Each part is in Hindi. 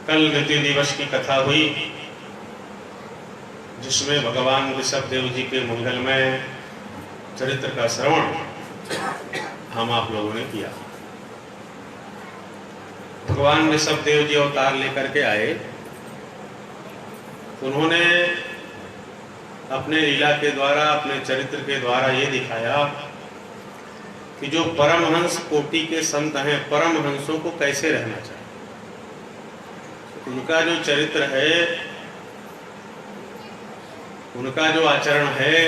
कल द्वितीय दिवस की कथा हुई, जिसमें भगवान ऋषभदेव जी के मंगलमय चरित्र का श्रवण हम आप लोगों ने किया। भगवान ऋषभदेव जी अवतार लेकर के आए, उन्होंने अपने लीला के द्वारा, अपने चरित्र के द्वारा ये दिखाया कि जो परमहंस कोटि के संत हैं, परमहंसों को कैसे रहना चाहिए। उनका जो चरित्र है, उनका जो आचरण है,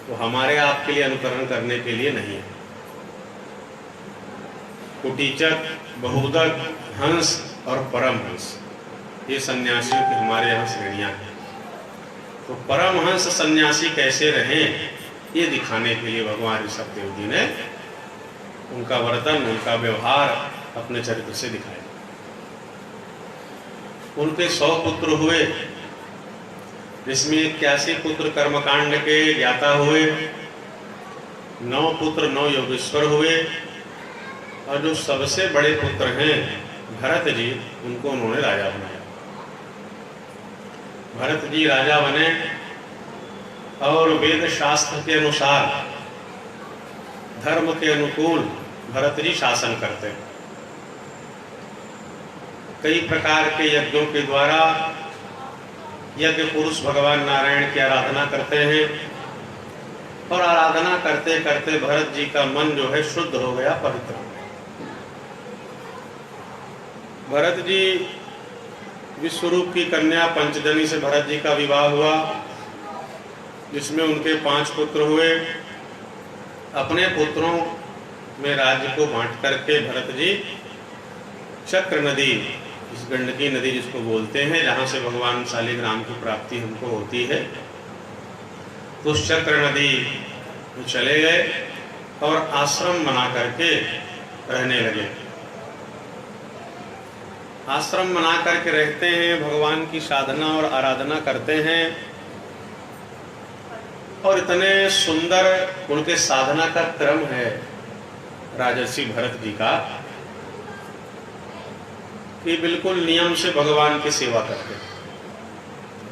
वो हमारे आपके लिए अनुकरण करने के लिए नहीं है। कुटीचक, बहुदक, हंस और परमहंस, ये सन्यासियों की हमारे यहाँ श्रेणियां हैं। तो परमहंस सन्यासी कैसे रहें, ये दिखाने के लिए भगवान ऋषभदेव जी ने उनका वर्तन, उनका व्यवहार अपने चरित्र से दिखाया। उनके 100 पुत्र हुए, जिसमें 81 पुत्र कर्मकांड के ज्ञाता हुए, 9 पुत्र 9 योगेश्वर हुए, और जो सबसे बड़े पुत्र हैं भरत जी, उनको उन्होंने राजा बनाया। भरत जी राजा बने और वेद शास्त्र के अनुसार, धर्म के अनुकूल भरत जी शासन करते हैं। कई प्रकार के यज्ञों के द्वारा यज्ञ पुरुष भगवान नारायण की आराधना करते हैं, और आराधना करते करते भरत जी का मन जो है शुद्ध हो गया, पवित्र हो गया। भरत जी विश्वरूप की कन्या पंचजनी से भरत जी का विवाह हुआ, जिसमें उनके 5 पुत्र हुए। अपने पुत्रों में राज्य को बांट करके भरत जी चक्र नदी, इस गंडकी नदी जिसको बोलते हैं, जहाँ से भगवान शालिग्राम की प्राप्ति हमको होती है, तो उस चक्र नदी में चले गए और आश्रम बना करके रहने लगे। आश्रम बना करके रहते हैं, भगवान की साधना और आराधना करते हैं, और इतने सुंदर उनके साधना का क्रम है राजर्षि भरत जी का, कि बिल्कुल नियम से भगवान की सेवा करते हैं।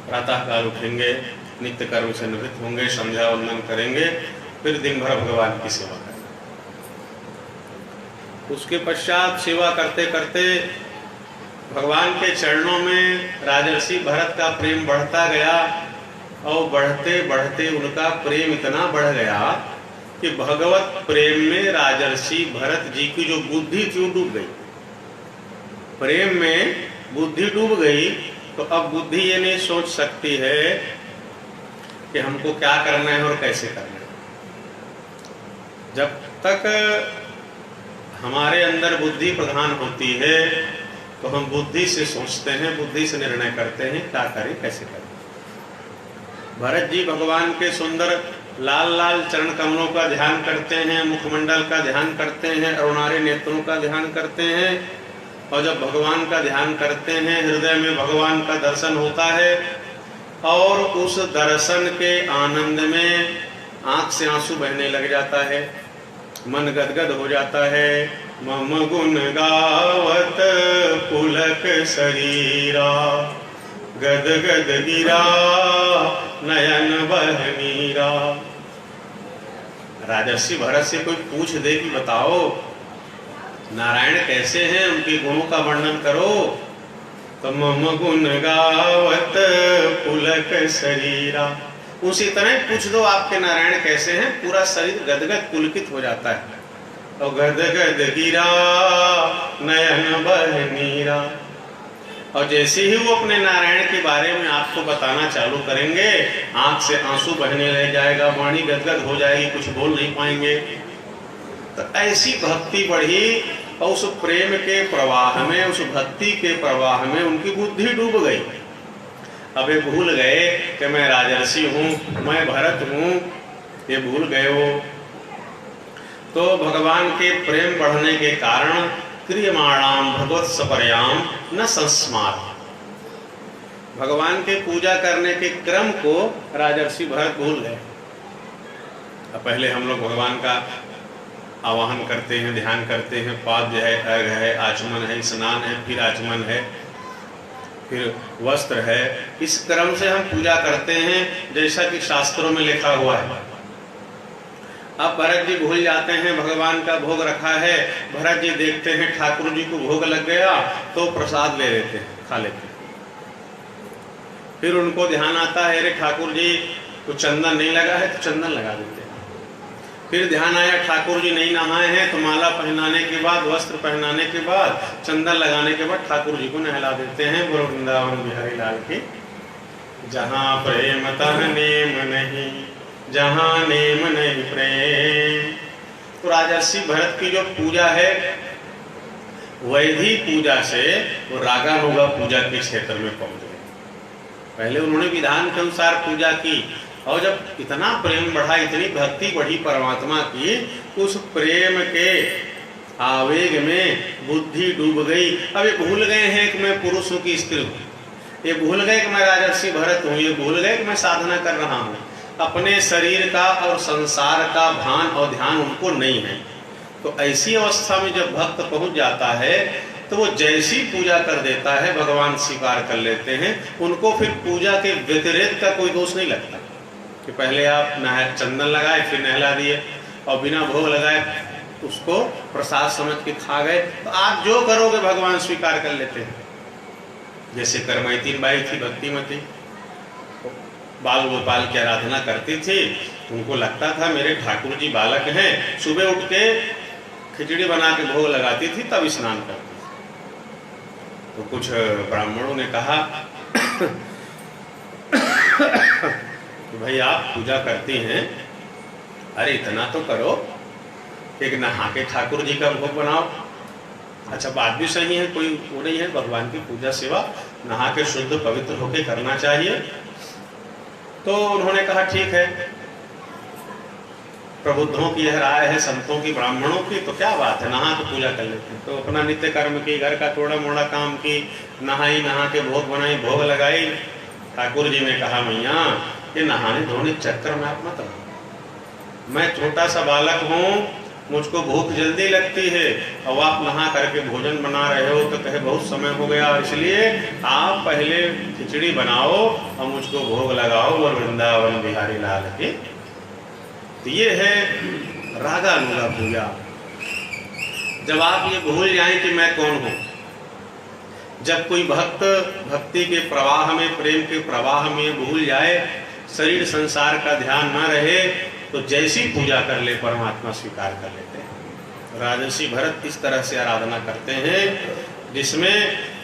प्रातः काल उठेंगे, नित्य कर्म से निवृत्त होंगे, संध्या वंदन करेंगे, फिर दिन भर भगवान की सेवा करेंगे। उसके पश्चात सेवा करते करते भगवान के चरणों में राजर्षि भरत का प्रेम बढ़ता गया, और बढ़ते बढ़ते उनका प्रेम इतना बढ़ गया कि भगवत प्रेम में राजर्षि भरत जी की जो बुद्धि थी वो डूब गई। प्रेम में बुद्धि डूब गई, तो अब बुद्धि ये नहीं सोच सकती है कि हमको क्या करना है और कैसे करना है। जब तक हमारे अंदर बुद्धि प्रधान होती है, तो हम बुद्धि से सोचते हैं, बुद्धि से निर्णय करते हैं, क्या करें कैसे करें। भरत जी भगवान के सुंदर लाल लाल चरण कमलों का ध्यान करते हैं, मुखमंडल का ध्यान करते हैं, अरुणारे नेत्रों का ध्यान करते हैं, और जब भगवान का ध्यान करते हैं, हृदय में भगवान का दर्शन होता है, और उस दर्शन के आनंद में आंख से आंसू बहने लग जाता है, मन गदगद हो जाता है। मम गुण गावत पुलक शरीरा, गद गद गिरा नयन बह मीरा। राजर्षि भरत से कोई पूछ दे कि बताओ नारायण कैसे हैं, उनके गुणों का वर्णन करो, तो मम गुण गावत पुलक शरीरा, उसी तरह पूछ दो आपके नारायण कैसे हैं, पूरा शरीर गदगद पुलकित हो जाता है। और गद गद गिरा नयन बह मीरा, और जैसे ही वो अपने नारायण के बारे में आपको बताना चालू करेंगे, आंख से आंसू बहने लग जाएगा, वाणी गदगद हो जाएगी, कुछ बोल नहीं पाएंगे। तो ऐसी भक्ति बढ़ी, और उस प्रेम के प्रवाह में, उस भक्ति के प्रवाह में उनकी बुद्धि डूब गई। अब ये भूल गए कि मैं राजर्षि हूँ, मैं भरत हूँ, ये भूल गए वो। तो भगवान के प्रेम बढ़ने के कारण क्रियमाणाम भगवत सपर्याम न संस्मार, भगवान के पूजा करने के क्रम को राजर्षि भरत भूल गए। पहले हम लोग भगवान का आवाहन करते हैं, ध्यान करते हैं, पाद्य है, अर्घ है, आचमन है, स्नान है, फिर आचमन है, फिर वस्त्र है। इस क्रम से हम पूजा करते हैं जैसा कि शास्त्रों में लिखा हुआ है। अब भरत जी भूल जाते हैं, भगवान का भोग रखा है, भरत जी देखते हैं ठाकुर जी को भोग लग गया तो प्रसाद ले लेते हैं, खा लेते हैं। फिर उनको ध्यान आता है, अरे ठाकुर जी को चंदन नहीं लगा है तो चंदन लगा देते हैं। फिर ध्यान आया ठाकुर जी नहीं नहाए हैं तो माला पहनाने के बाद, वस्त्र पहनाने के बाद, चंदन लगाने के बाद ठाकुर जी को नहला देते हैं। बोलो वृंदावन बिहारी लाल की। जहाँ प्रेम तह नेम नहीं, जहाँ नेम नहीं प्रेम। तो राजर्षि भरत की जो पूजा है वैधि पूजा से वो रागानुगा पूजा के क्षेत्र में पहुंच गए। पहले उन्होंने विधान के अनुसार पूजा की, और जब इतना प्रेम बढ़ा, इतनी भक्ति बढ़ी परमात्मा की, उस प्रेम के आवेग में बुद्धि डूब गई। अब ये भूल गए हैं कि मैं पुरुष हूं कि स्त्री हूं, ये भूल गए कि मैं राजर्षि भरत हूं, ये भूल गए कि मैं साधना कर रहा हूं। अपने शरीर का और संसार का भान और ध्यान उनको नहीं है। तो ऐसी अवस्था में जब भक्त पहुंच जाता है तो वो जैसी पूजा कर देता है भगवान स्वीकार कर लेते हैं। उनको फिर पूजा के व्यतिरेक का कोई दोष नहीं लगता कि पहले आप चंदन लगाए फिर नहला दिए और बिना भोग लगाए उसको प्रसाद समझ के खा गए। तो आप जो करोगे भगवान स्वीकार कर लेते हैं। जैसे करमैती बाई थी, भक्तिमती, बाल गोपाल की आराधना करती थी। उनको लगता था मेरे ठाकुर जी बालक हैं, सुबह उठ के खिचड़ी बना के भोग लगाती थी, तब स्नान करती थी। तो कुछ ब्राह्मणों ने कहा कि भाई आप पूजा करती हैं, अरे इतना तो करो, एक नहा के ठाकुर जी का भोग बनाओ। अच्छा, बात भी सही है, कोई वो नहीं है, भगवान की पूजा सेवा नहा के शुद्ध पवित्र होके करना चाहिए। तो उन्होंने कहा ठीक है, प्रबुद्धों की यह राय है, संतों की, ब्राह्मणों की, तो क्या बात है, नहा के पूजा कर लेते हैं। तो अपना नित्य कर्म की, घर का थोड़ा मोड़ा काम की, नहाई, नहा के भोग बनाई, भोग लगाई। ठाकुर जी ने कहा मैया ये नहाने धोने चक्कर में आप मत रहो, मैं छोटा सा बालक हूँ, मुझको भूख जल्दी लगती है, और आप नहा करके भोजन बना रहे हो तो कहे बहुत समय हो गया, इसलिए आप पहले खिचड़ी बनाओ और मुझको भोग लगाओ। और वृंदावन बिहारी लाल की। तो ये है रागानुगा पूजा। जब आप ये भूल जाएं कि मैं कौन हूं, जब कोई भक्त भक्ति के प्रवाह में, प्रेम के प्रवाह में भूल जाए, शरीर संसार का ध्यान न रहे, तो जैसी पूजा कर ले परमात्मा स्वीकार कर लेते हैं। राजर्षि भरत इस तरह से आराधना करते हैं जिसमें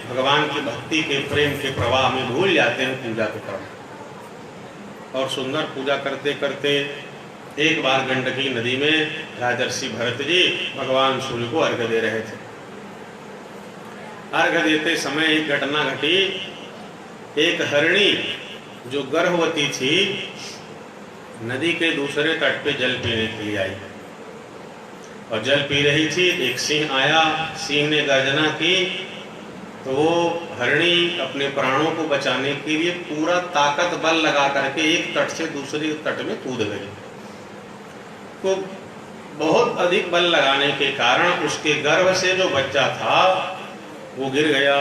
भगवान की भक्ति के, प्रेम के प्रवाह में भूल जाते हैं पूजा के क्रम। और सुंदर पूजा करते करते एक बार गंडकी नदी में राजर्षि भरत जी भगवान सूर्य को अर्घ्य दे रहे थे। अर्घ्य देते समय एक घटना घटी। एक हरिणी जो गर्भवती थी नदी के दूसरे तट पे जल पीने के लिए आई, और जल पी रही थी। एक सिंह आया, सिंह ने गर्जना की, तो वो हरिणी अपने प्राणों को बचाने के लिए पूरा ताकत बल लगा करके एक तट से दूसरे तट में कूद गई। तो बहुत अधिक बल लगाने के कारण उसके गर्भ से जो बच्चा था वो गिर गया।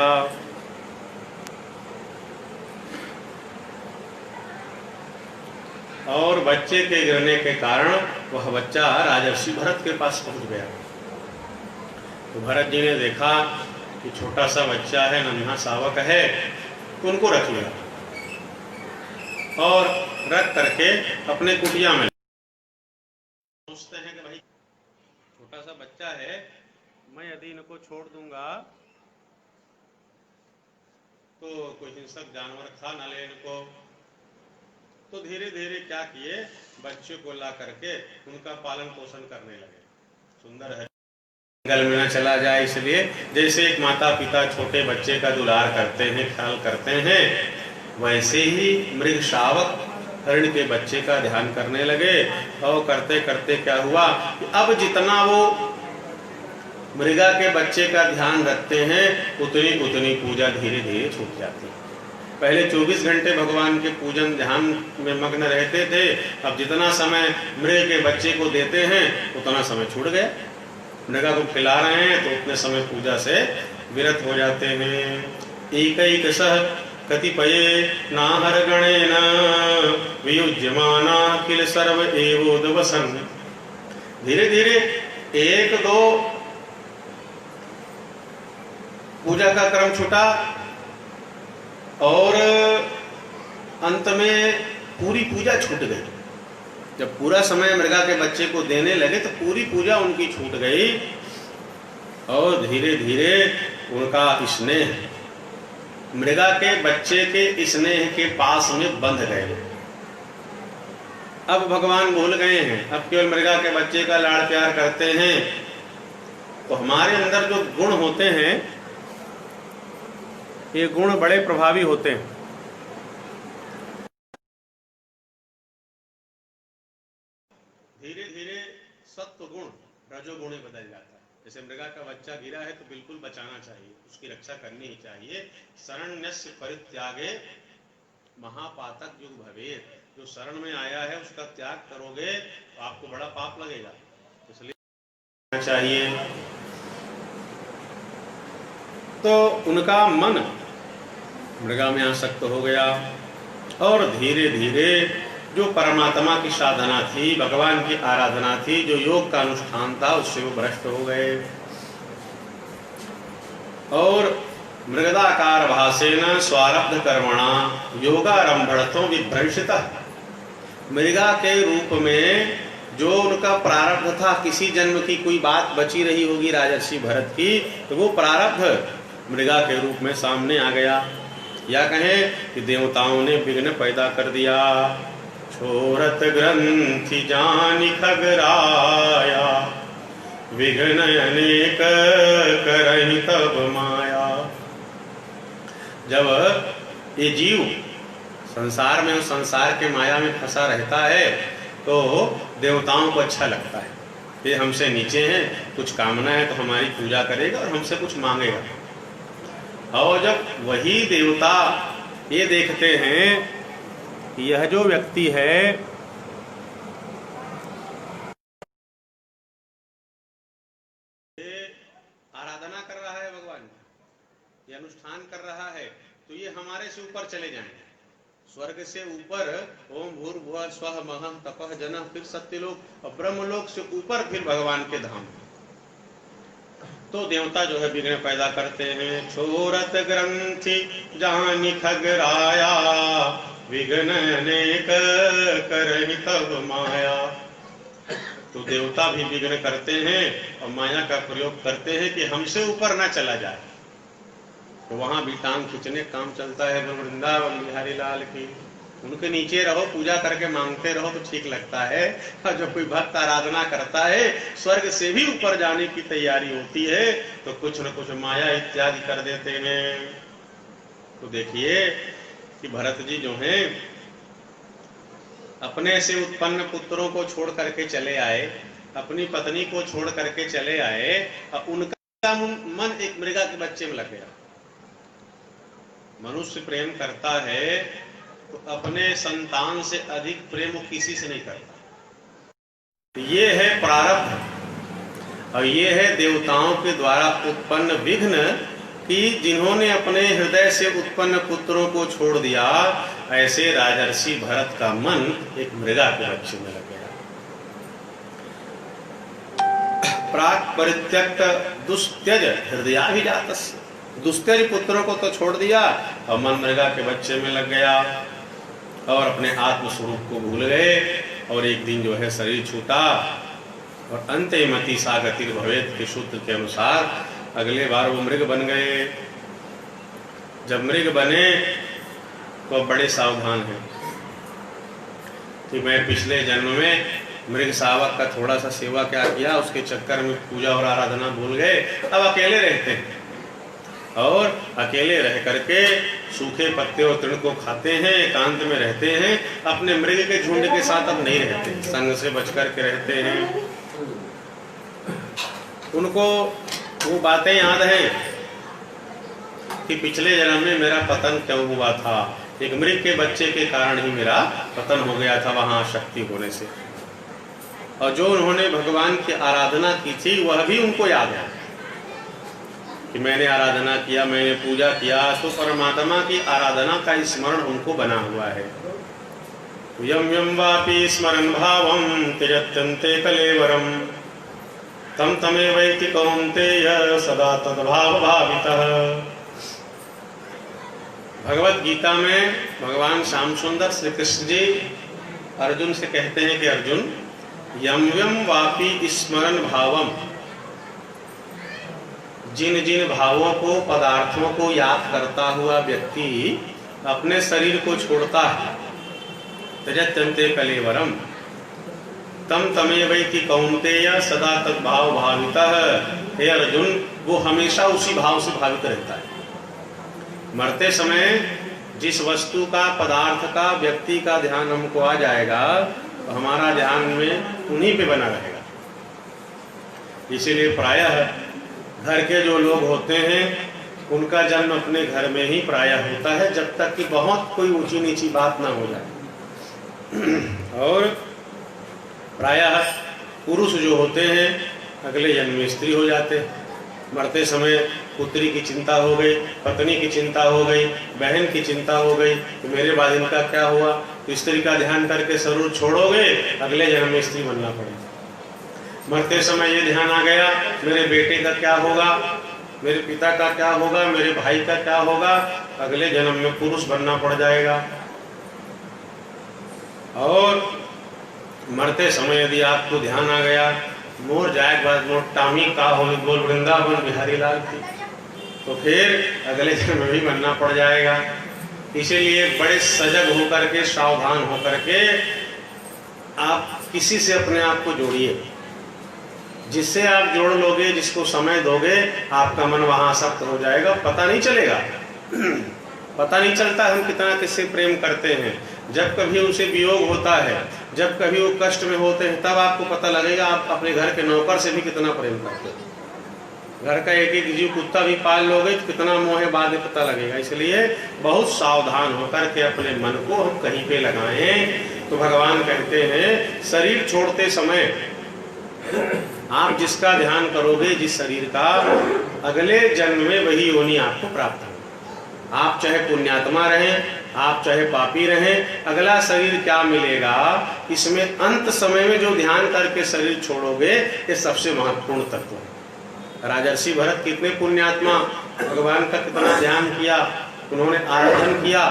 और बच्चे के गिरने के कारण वह बच्चा राजर्षि भरत के पास पहुंच गया। तो भरत जी ने देखा कि छोटा सा बच्चा है, नन्हा सावक है, तो उनको रख लिया और रख करके अपने कुटिया में। सोचते हैं कि भाई छोटा सा बच्चा है, मैं यदि इनको छोड़ दूंगा तो कोई हिंसक जानवर खा न ले इनको। तो धीरे धीरे क्या किए, बच्चे को ला करके उनका पालन पोषण करने लगे। सुंदर है, जंगल में न चला जाए, इसलिए जैसे एक माता पिता छोटे बच्चे का दुलार करते हैं, ख्याल करते हैं, वैसे ही मृग शावक हरिण के बच्चे का ध्यान करने लगे। और करते करते क्या हुआ कि अब जितना वो मृगा के बच्चे का ध्यान रखते हैं उतनी उतनी पूजा धीरे धीरे छूट जाती है। पहले 24 घंटे भगवान के पूजन ध्यान में मग्न रहते थे, अब जितना समय मृग के बच्चे को देते हैं उतना समय छूट गया। मृगा को खिला रहे हैं तो उतने समय पूजा से विरत हो जाते हैं। एकैकशः कतिपये नाहर गणेन वियुज्यमाना किल सर्व एवोदवसन्। धीरे धीरे एक दो पूजा का क्रम छूटा और अंत में पूरी पूजा छूट गई। जब पूरा समय मृगा के बच्चे को देने लगे तो पूरी पूजा उनकी छूट गई और धीरे धीरे उनका स्नेह मृगा के बच्चे के स्नेह के पास में बंध गए। अब भगवान भूल गए हैं, अब केवल मृगा के बच्चे का लाड़ प्यार करते हैं। तो हमारे अंदर जो गुण होते हैं ये गुण बड़े प्रभावी होते हैं। धीरे धीरे सत्व गुण रजोगुण में बदल जाता है। जैसे मृगा का बच्चा गिरा है तो बिल्कुल बचाना चाहिए, उसकी रक्षा करनी ही चाहिए। शरण्यस्य परित्यागे महापातक युग भवेत्। जो शरण में आया है उसका त्याग करोगे तो आपको बड़ा पाप लगेगा, इसलिए चाहिए। तो उनका मन मृगा में आसक्त हो गया और धीरे धीरे जो परमात्मा की साधना थी, भगवान की आराधना थी, जो योग का अनुष्ठान था, उससे वो भ्रष्ट हो गए और मृगदाकार भासेन स्वारब्ध कर्मणा योगारंभणतो विभ्रंशितः। मृगा के रूप में जो उनका प्रारब्ध था, किसी जन्म की कोई बात बची रही होगी राजर्षि भरत की, तो वो प्रारब्ध मृगा के रूप में सामने आ गया। या कहें कि देवताओं ने विघ्न पैदा कर दिया। छोरत ग्रंथि जानि खगराया विघ्न अनेक करहि तब माया। जब ये जीव संसार में, संसार के माया में फंसा रहता है तो देवताओं को अच्छा लगता है, ये हमसे नीचे हैं, कुछ कामना है तो हमारी पूजा करेगा और हमसे कुछ मांगेगा। और जब वही देवता ये देखते हैं कि यह जो व्यक्ति है ये आराधना कर रहा है भगवान, ये अनुष्ठान कर रहा है, तो ये हमारे से ऊपर चले जाएंगे, स्वर्ग से ऊपर। ओम भूर्भुवः स्वः महः तपः जनः, फिर सत्यलोक और ब्रह्मलोक से ऊपर फिर भगवान के धाम। तो देवता जो है विघ्न पैदा करते हैं। छोरत ग्रंथि जानि खगराया विघ्न अनेक करहि तब माया। तो देवता भी विघ्न करते हैं और माया का प्रयोग करते हैं कि हमसे ऊपर ना चला जाए। तो वहां भी टांग खींचने काम चलता है। वृंदावन बिहारी लाल की, उनके नीचे रहो, पूजा करके मांगते रहो तो ठीक लगता है। और जब कोई भक्त आराधना करता है, स्वर्ग से भी ऊपर जाने की तैयारी होती है, तो कुछ न कुछ माया इत्यादि कर देते हैं। तो देखिए कि भरत जी जो हैं अपने से उत्पन्न पुत्रों को छोड़ करके चले आए, अपनी पत्नी को छोड़ करके चले आए, और उनका मन एक मृगा के बच्चे में लग गया। मनुष्य प्रेम करता है तो अपने संतान से अधिक प्रेम वो किसी से नहीं करता। ये है प्रारब्ध और ये है देवताओं के द्वारा उत्पन्न विघ्न कि जिन्होंने अपने हृदय से उत्पन्न पुत्रों को छोड़ दिया। ऐसे राजर्षि भरत का मन एक मृगा के बच्चे में लग गया। प्राक परित्यक्त दुस्त्यज हृदयाभिजातस्य, दुस्त्यज पुत्रों को तो छोड़ दिया और मन मृगा के बच्चे में लग गया और अपने आत्म स्वरूप को भूल गए। और एक दिन जो है शरीर छूटा और अंत्यमति सा गतिर भवेत् के सूत्र के अनुसार अगले बार वो मृग बन गए। जब मृग बने तो बड़े सावधान हैं कि मैं पिछले जन्म में मृग शावक का थोड़ा सा सेवा क्या किया, उसके चक्कर में पूजा और आराधना भूल गए। अब अकेले रहते हैं और अकेले रह करके सूखे पत्ते और तृण को खाते हैं, एकांत में रहते हैं, अपने मृग के झुंड के साथ अब नहीं रहते, संग से बच करके रहते हैं। उनको वो बातें याद हैं कि पिछले जन्म में मेरा पतन क्यों हुआ था, एक मृग के बच्चे के कारण ही मेरा पतन हो गया था वहां शक्ति होने से। और जो उन्होंने भगवान की आराधना की थी वह भी उनको याद है। कि मैंने आराधना किया, मैंने पूजा किया, तो परमात्मा की आराधना का स्मरण उनको बना हुआ है। यम यम वापि स्मरन् भावं त्यजत्यन्ते कलेवरम तम तमेवैति कौन्तेय सदा तद्भाव भावितः। भगवत गीता में भगवान श्याम सुंदर श्री कृष्ण जी अर्जुन से कहते हैं कि अर्जुन, यम यम वापि स्मरन् भावम, जिन जिन भावों को, पदार्थों को याद करता हुआ व्यक्ति अपने शरीर को छोड़ता है, त्यजत्यन्ते कलेवरम तम तमेवैति कौन्तेय सदा तद्भाव भावितः। हे अर्जुन, वो हमेशा उसी भाव से भावित रहता है। मरते समय जिस वस्तु का, पदार्थ का, व्यक्ति का ध्यान हमको आ जाएगा तो हमारा ध्यान में उन्हीं पे बना रहेगा। इसीलिए प्रायः घर के जो लोग होते हैं उनका जन्म अपने घर में ही प्रायः होता है, जब तक कि बहुत कोई ऊंची नीची बात ना हो जाए। और प्रायः पुरुष जो होते हैं अगले जन्म में स्त्री हो जाते हैं। मरते समय पुत्री की चिंता हो गई, पत्नी की चिंता हो गई, बहन की चिंता हो गई कि मेरे बाद इनका क्या हुआ। तो स्त्री का ध्यान करके शरीर छोड़ोगे, अगले जन्म में स्त्री बनना पड़ेगा। मरते समय ये ध्यान आ गया, मेरे बेटे का क्या होगा, मेरे पिता का क्या होगा, मेरे भाई का क्या होगा, अगले जन्म में पुरुष बनना पड़ जाएगा। और मरते समय यदि आपको ध्यान आ गया, मोर जाए बाद मोर टामी का हो बोल वृंदावन बिहारी लाल की, तो फिर अगले जन्म में भी बनना पड़ जाएगा। इसीलिए बड़े सजग होकर के, सावधान होकर के आप किसी से अपने आप को जोड़िए। जिससे आप जोड़ लोगे, जिसको समय दोगे, आपका मन वहां आसक्त हो जाएगा, पता नहीं चलेगा। पता नहीं चलता हम कितना किससे प्रेम करते हैं। जब कभी उनसे वियोग होता है, जब कभी वो कष्ट में होते हैं, तब आपको पता लगेगा आप अपने घर के नौकर से भी कितना प्रेम करते हैं। घर का एक एक जीव कुत्ता भी पाल लोगे तो कितना मोह है, बाद में पता लगेगा। इसलिए बहुत सावधान होकर के अपने मन को हम कहीं पे लगाएं। तो भगवान कहते हैं शरीर छोड़ते समय आप जिसका ध्यान करोगे, जिस शरीर का, अगले जन्म में वही योनि आपको प्राप्त होगी। आप चाहे पुण्यात्मा रहें, आप चाहे पापी रहें, अगला शरीर क्या मिलेगा, इसमें अंत समय में जो ध्यान करके शरीर छोड़ोगे, ये सबसे महत्वपूर्ण तत्व है। राजर्षि भरत कितने पुण्यात्मा, भगवान का कितना ध्यान किया, उन्होंने आराधन किया।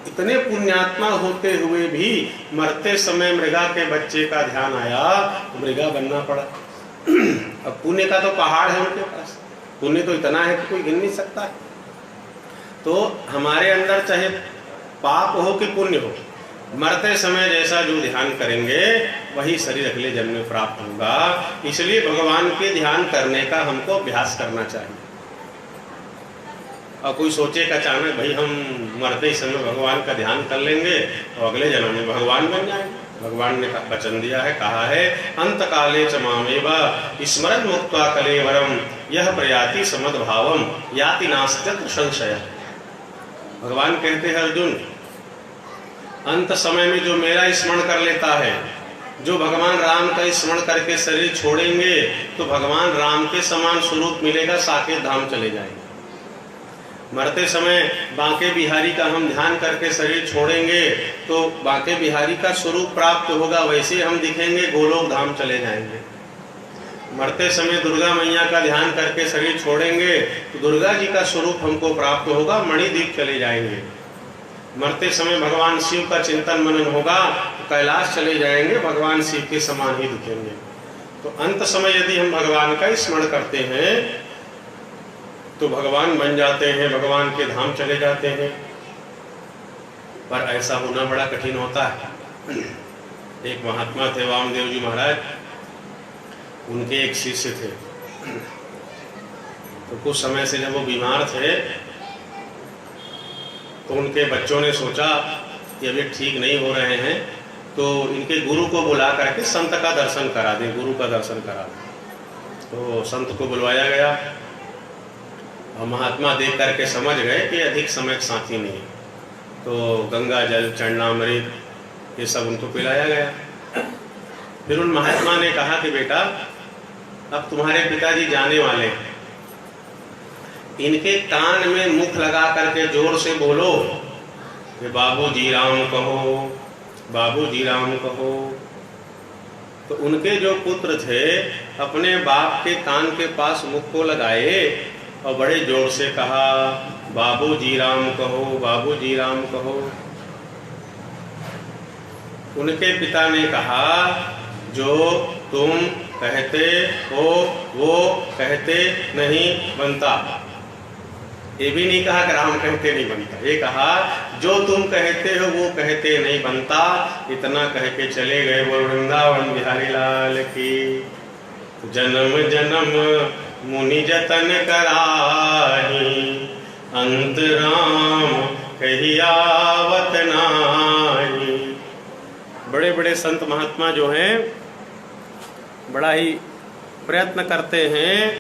इतने पुण्यात्मा होते हुए भी मरते समय मृगा के बच्चे का ध्यान आया तो मृगा बनना पड़ा। अब पुण्य का तो पहाड़ है उनके पास, पुण्य तो इतना है कि कोई गिन नहीं सकता। तो हमारे अंदर चाहे पाप हो कि पुण्य हो, मरते समय जैसा जो ध्यान करेंगे वही शरीर अगले जन्म में प्राप्त होगा। इसलिए भगवान के ध्यान करने का हमको अभ्यास करना चाहिए। और कोई सोचे कि अचानक भाई हम मरते ही समय भगवान का ध्यान कर लेंगे और अगले जन्म में भगवान बन जाएंगे। भगवान ने वचन दिया है, कहा है, अंत काले च मामेव स्मरन् मुक्त्वा कलेवरम यह प्रयाति समद्भावम याति नास्त्यत्र संशय। भगवान कहते हैं अर्जुन, अंत समय में जो मेरा स्मरण कर लेता है, जो भगवान राम का स्मरण करके शरीर छोड़ेंगे तो भगवान राम के समान स्वरूप मिलेगा, साकेत धाम चले जाएंगे। मरते समय बांके बिहारी का हम ध्यान करके शरीर छोड़ेंगे तो बांके बिहारी का स्वरूप प्राप्त होगा, वैसे हम दिखेंगे, गोलोक धाम चले जाएंगे। मरते समय दुर्गा मैया का ध्यान करके शरीर छोड़ेंगे तो दुर्गा जी का स्वरूप हमको प्राप्त होगा, मणिद्वीप चले जाएंगे। मरते समय भगवान शिव का चिंतन मनन होगा तो कैलाश चले जाएंगे, भगवान शिव के समान ही दिखेंगे। तो अंत समय यदि हम भगवान का स्मरण करते हैं तो भगवान बन जाते हैं, भगवान के धाम चले जाते हैं। पर ऐसा होना बड़ा कठिन होता है। एक महात्मा थे वामदेव जी महाराज, उनके एक शिष्य थे। तो कुछ समय से जब वो बीमार थे तो उनके बच्चों ने सोचा कि अब ये ठीक नहीं हो रहे हैं, तो इनके गुरु को बुला करके संत का दर्शन करा दें, गुरु का दर्शन करा दें। तो संत को बुलवाया गया और महात्मा देख करके समझ गए कि अधिक समय साथी नहीं, तो गंगा जल, चरणामृत ये सब उनको पिलाया गया। फिर उन महात्मा ने कहा कि बेटा अब तुम्हारे पिताजी जाने वाले हैं, इनके कान में मुख लगा करके जोर से बोलो कि बाबू जी राम कहो, बाबू जी राम कहो। तो उनके जो पुत्र थे अपने बाप के कान के पास मुख को लगाए और बड़े जोर से कहा, बाबू जी राम कहो, बाबू जी राम कहो। उनके पिता ने कहा, जो तुम कहते हो वो कहते नहीं बनता। ये भी नहीं कहा कि राम कहते नहीं बनता, ये कहा जो तुम कहते हो वो कहते नहीं बनता। इतना कह के चले गए वो वृंदावन बिहारी लाल की। जन्म जन्म मुनि जतन कराही, अंत राम कही आवत नाही। बड़े बड़े संत महात्मा जो हैं बड़ा ही प्रयत्न करते हैं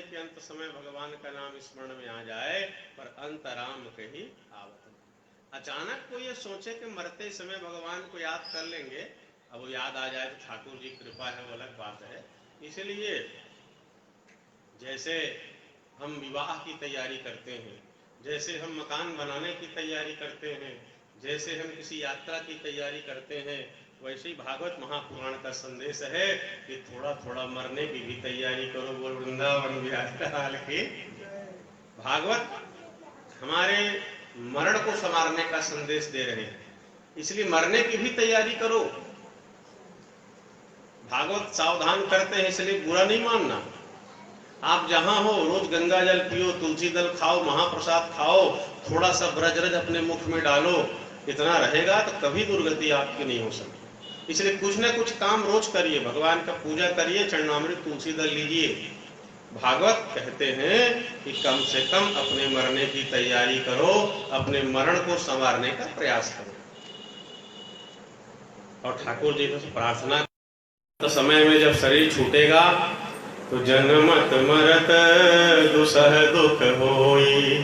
कि अंत समय भगवान का नाम स्मरण में आ जाए, पर अंत राम कही आवत। अचानक कोई ये सोचे कि मरते समय भगवान को याद कर लेंगे, अब वो याद आ जाए तो ठाकुर जी कृपा है, वो अलग बात है। इसलिए जैसे हम विवाह की तैयारी करते हैं, जैसे हम मकान बनाने की तैयारी करते हैं, जैसे हम किसी यात्रा की तैयारी करते हैं, वैसे ही भागवत महापुराण का संदेश है कि थोड़ा थोड़ा मरने की भी तैयारी करो। बोल वृंदावन बिहारी लाल की। भागवत हमारे मरण को संवारने का संदेश दे रहे हैं, इसलिए मरने की भी तैयारी करो। भागवत सावधान करते हैं, इसलिए बुरा नहीं मानना। आप जहां हो रोज गंगा जल पियो, तुलसी दल खाओ, महाप्रसाद खाओ, थोड़ा सा ब्रजरज अपने मुख में डालो, इतना रहेगा तो कभी दुर्गति आपकी नहीं हो सकती। इसलिए कुछ न कुछ काम रोज करिए, भगवान का पूजा करिए, चरणामृत तुलसी दल लीजिए। भागवत कहते हैं कि कम से कम अपने मरने की तैयारी करो, अपने मरण को संवारने का प्रयास करो। और ठाकुर जी से प्रार्थना, तो समय में जब शरीर छूटेगा तो जन्मत मरत दुसह दुख होई।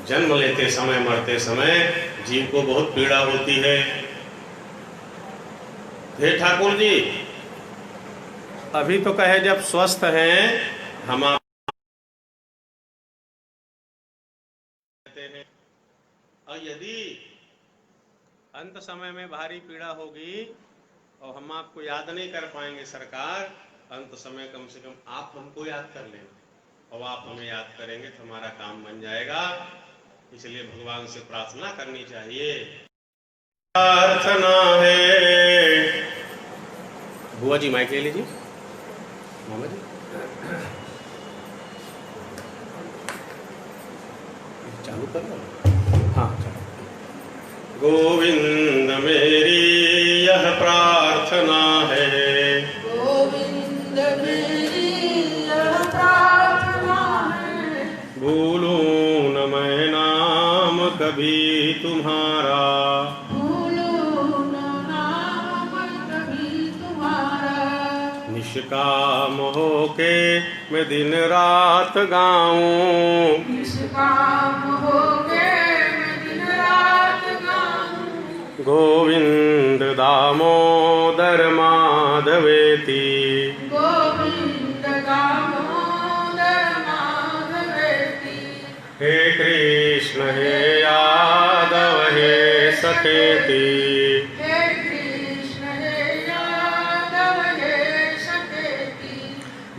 जन्म लेते समय मरते समय जीव को बहुत पीड़ा होती है। हे ठाकुर जी, अभी तो कहे जब स्वस्थ हैं हम आप हैं, और यदि अंत समय में भारी पीड़ा होगी और हम आपको याद नहीं कर पाएंगे सरकार, अंत समय कम से कम आप हमको याद कर लेना, और आप हमें याद करेंगे तो हमारा काम बन जाएगा। इसलिए भगवान से प्रार्थना करनी चाहिए। प्रार्थना है। बुआ जी माइक ले लीजिए, मामा जी चालू कर लो। हाँ, गोविंद मेरी यह प्रार्थना है, गोविंद मेरी यह प्रार्थना है, भूलूं न मैं नाम कभी तुम्हारा, भूलूं न नाम कभी तुम्हारा, निष्काम होके मैं दिन रात गाऊं, निष्काम होके मैं दिन रात गाऊं, गोविंद दामोदर माधवेति, गोविंद दामोदर माधवेति, हे कृष्ण हे यादव हे सखेति, हे कृष्ण हे यादव हे सखेति,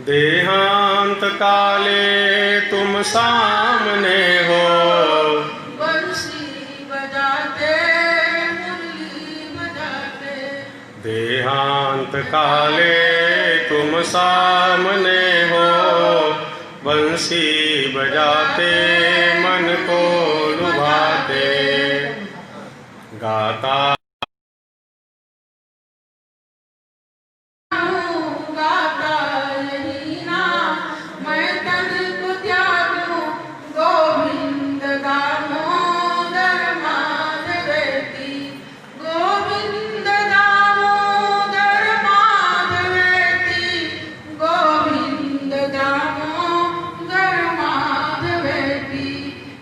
देहांत काले तुम सामने हो, बंसी बजाते मुरली बजाते, देहांत काले तुम सामने हो, बंसी बजाते मन को लुभाते, गाता गाता यही नाम, मैं तन को त्यागूं, गोविंद दामोदर माधवेति, गोविंद दामोदर माधवेति, गोविंद दामोदर माधवेति,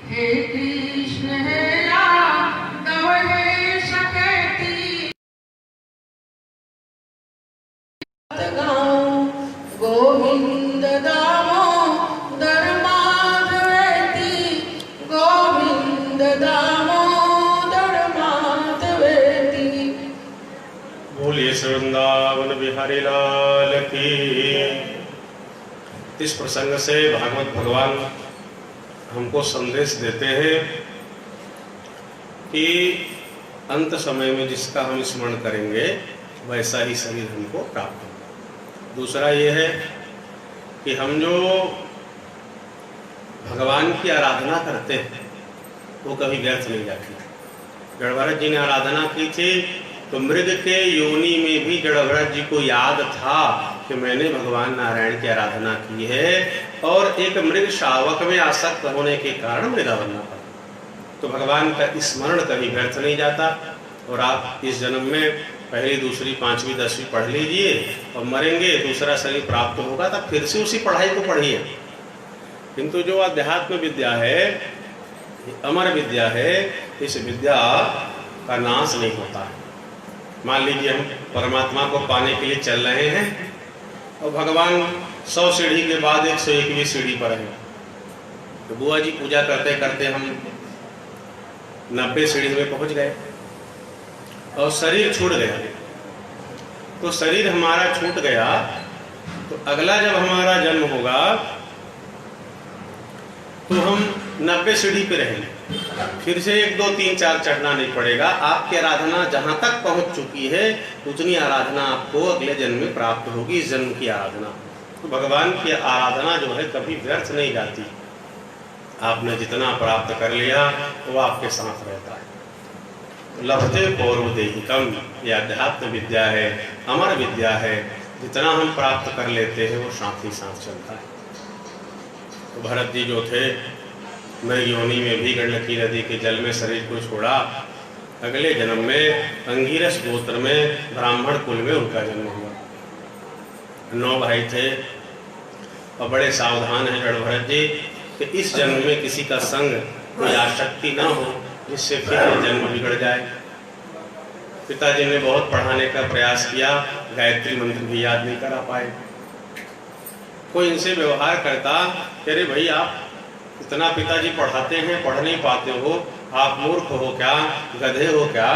हे कृष्ण हे यादव हे सखेति, बिहारी लाल की। इस प्रसंग से भागवत भगवान हमको संदेश देते हैं कि अंत समय में जिसका हम स्मरण करेंगे वैसा ही शरीर हमको प्राप्त होगा। दूसरा ये है कि हम जो भगवान की आराधना करते हैं वो कभी व्यर्थ नहीं जाती। जड़भरत जी ने आराधना की थी तो मृग के योनि में भी जड़भरत जी को याद था कि मैंने भगवान नारायण की आराधना की है, और एक मृग शावक में आसक्त होने के कारण मृगा बनना पड़ा। तो भगवान का स्मरण कभी व्यर्थ नहीं जाता। और आप इस जन्म में पहली, दूसरी, पांचवी, 10वीं पढ़ लीजिए और मरेंगे, दूसरा शरीर प्राप्त होगा तब फिर से उसी पढ़ाई को पढ़िए। किंतु जो अध्यात्म विद्या है, अमर विद्या है, इस विद्या का नाश नहीं होता है। मान लीजिए हम परमात्मा को पाने के लिए चल रहे हैं और भगवान 100 सीढ़ी के बाद 101वीं सीढ़ी पर है। तो बुआ जी पूजा करते करते हम 90 सीढ़ी में पहुंच गए और शरीर छूट गया। तो शरीर हमारा छूट गया तो अगला जब हमारा जन्म होगा तो हम 90 सीढ़ी पे रहेंगे, फिर से 1, 2, 3, 4 चढ़ना नहीं पड़ेगा। आपकी आराधना जहां तक पहुंच चुकी है उतनी आराधना आपको अगले जन्म में प्राप्त होगी, इस जन्म की आराधना। तो भगवान की आराधना जो है कभी व्यर्थ नहीं जाती। आपने जितना प्राप्त कर लिया वो आपके साथ रहता है। लभते पौर्वदेहिकम, यह अध्यात्म विद्या है, अमर विद्या है। जितना हम प्राप्त कर लेते हैं वो साथ ही साथ चलता है। तो भरत जी जो थे, मृग योनि में भी गंडकी नदी के जल में शरीर को छोड़ा। अगले जन्म में अंगिरस गोत्र में ब्राह्मण कुल में उनका जन्म हुआ। 9 भाई थे और बड़े सावधान हैं जड़भरत जी कि इस जन्म में किसी का संग, कोई आसक्ति ना हो जिससे फिर जन्म बिगड़ जाए। पिताजी ने बहुत पढ़ाने का प्रयास किया, गायत्री मंत्र भी याद नहीं करा पाए। कोई इनसे व्यवहार करता कि अरे भाई आप इतना पिताजी पढ़ाते हैं, पढ़ नहीं पाते हो, आप मूर्ख हो क्या, गधे हो क्या?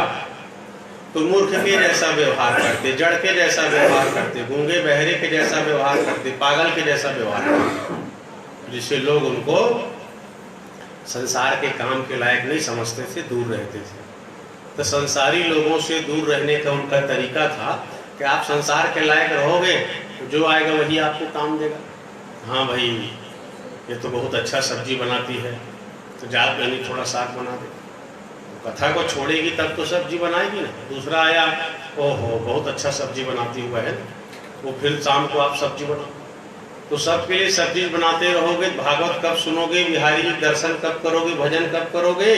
तो मूर्ख के जैसा व्यवहार करते, जड़ के जैसा व्यवहार करते, गूंगे बहरे के जैसा व्यवहार करते, पागल के जैसा व्यवहार करते, जिससे लोग उनको संसार के काम के लायक नहीं समझते थे, दूर रहते थे। तो संसारी लोगों से दूर रहने का उनका तरीका था कि आप संसार के लायक रहोगे तो जो आएगा वही आपको काम देगा। हाँ भाई ये तो बहुत अच्छा सब्जी बनाती है, तो जात बहनी थोड़ा साग बना दे। तो कथा को छोड़ेगी तब तो सब्जी बनाएगी ना। दूसरा आया, ओहो बहुत अच्छा सब्जी बनाती हुआ है, वो फिर शाम को आप सब्जी बनाओ। तो सबके लिए सब्जी बनाते रहोगे, भागवत कब सुनोगे, बिहारी जी दर्शन कब करोगे, भजन कब करोगे?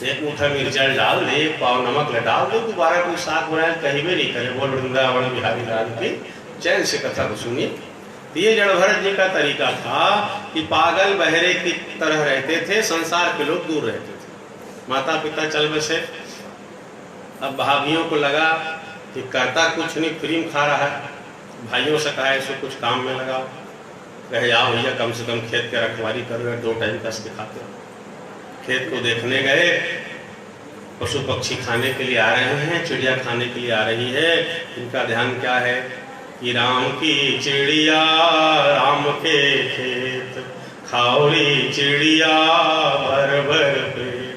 एक मुठा मिर्चा डाल दे, 1 पाव नमक डाल दे, दोबारा कोई साग बनाए कहीं भी नहीं करे। बोल वृंदावन बिहारी लाल की, चैन से कथा को सुनिए। ये जड़भरत जी का तरीका था कि पागल बहरे की तरह रहते थे, संसार के लोग दूर रहते थे। माता पिता चल बसे। अब भाभियों को लगा कि करता कुछ नहीं, फ्री में खा रहा है। भाइयों से कहा इसको कुछ काम में लगाओ, कहे आओ भैया कम से कम खेत के रखवाली करो, 2 टाइम कस के खाते हो। खेत को देखने गए, पशु पक्षी खाने के लिए आ रहे हैं, चिड़िया खाने के लिए आ रही है। इनका ध्यान क्या है कि राम की चिड़िया राम के खेत, खाओरी चिड़िया भर भर पेट।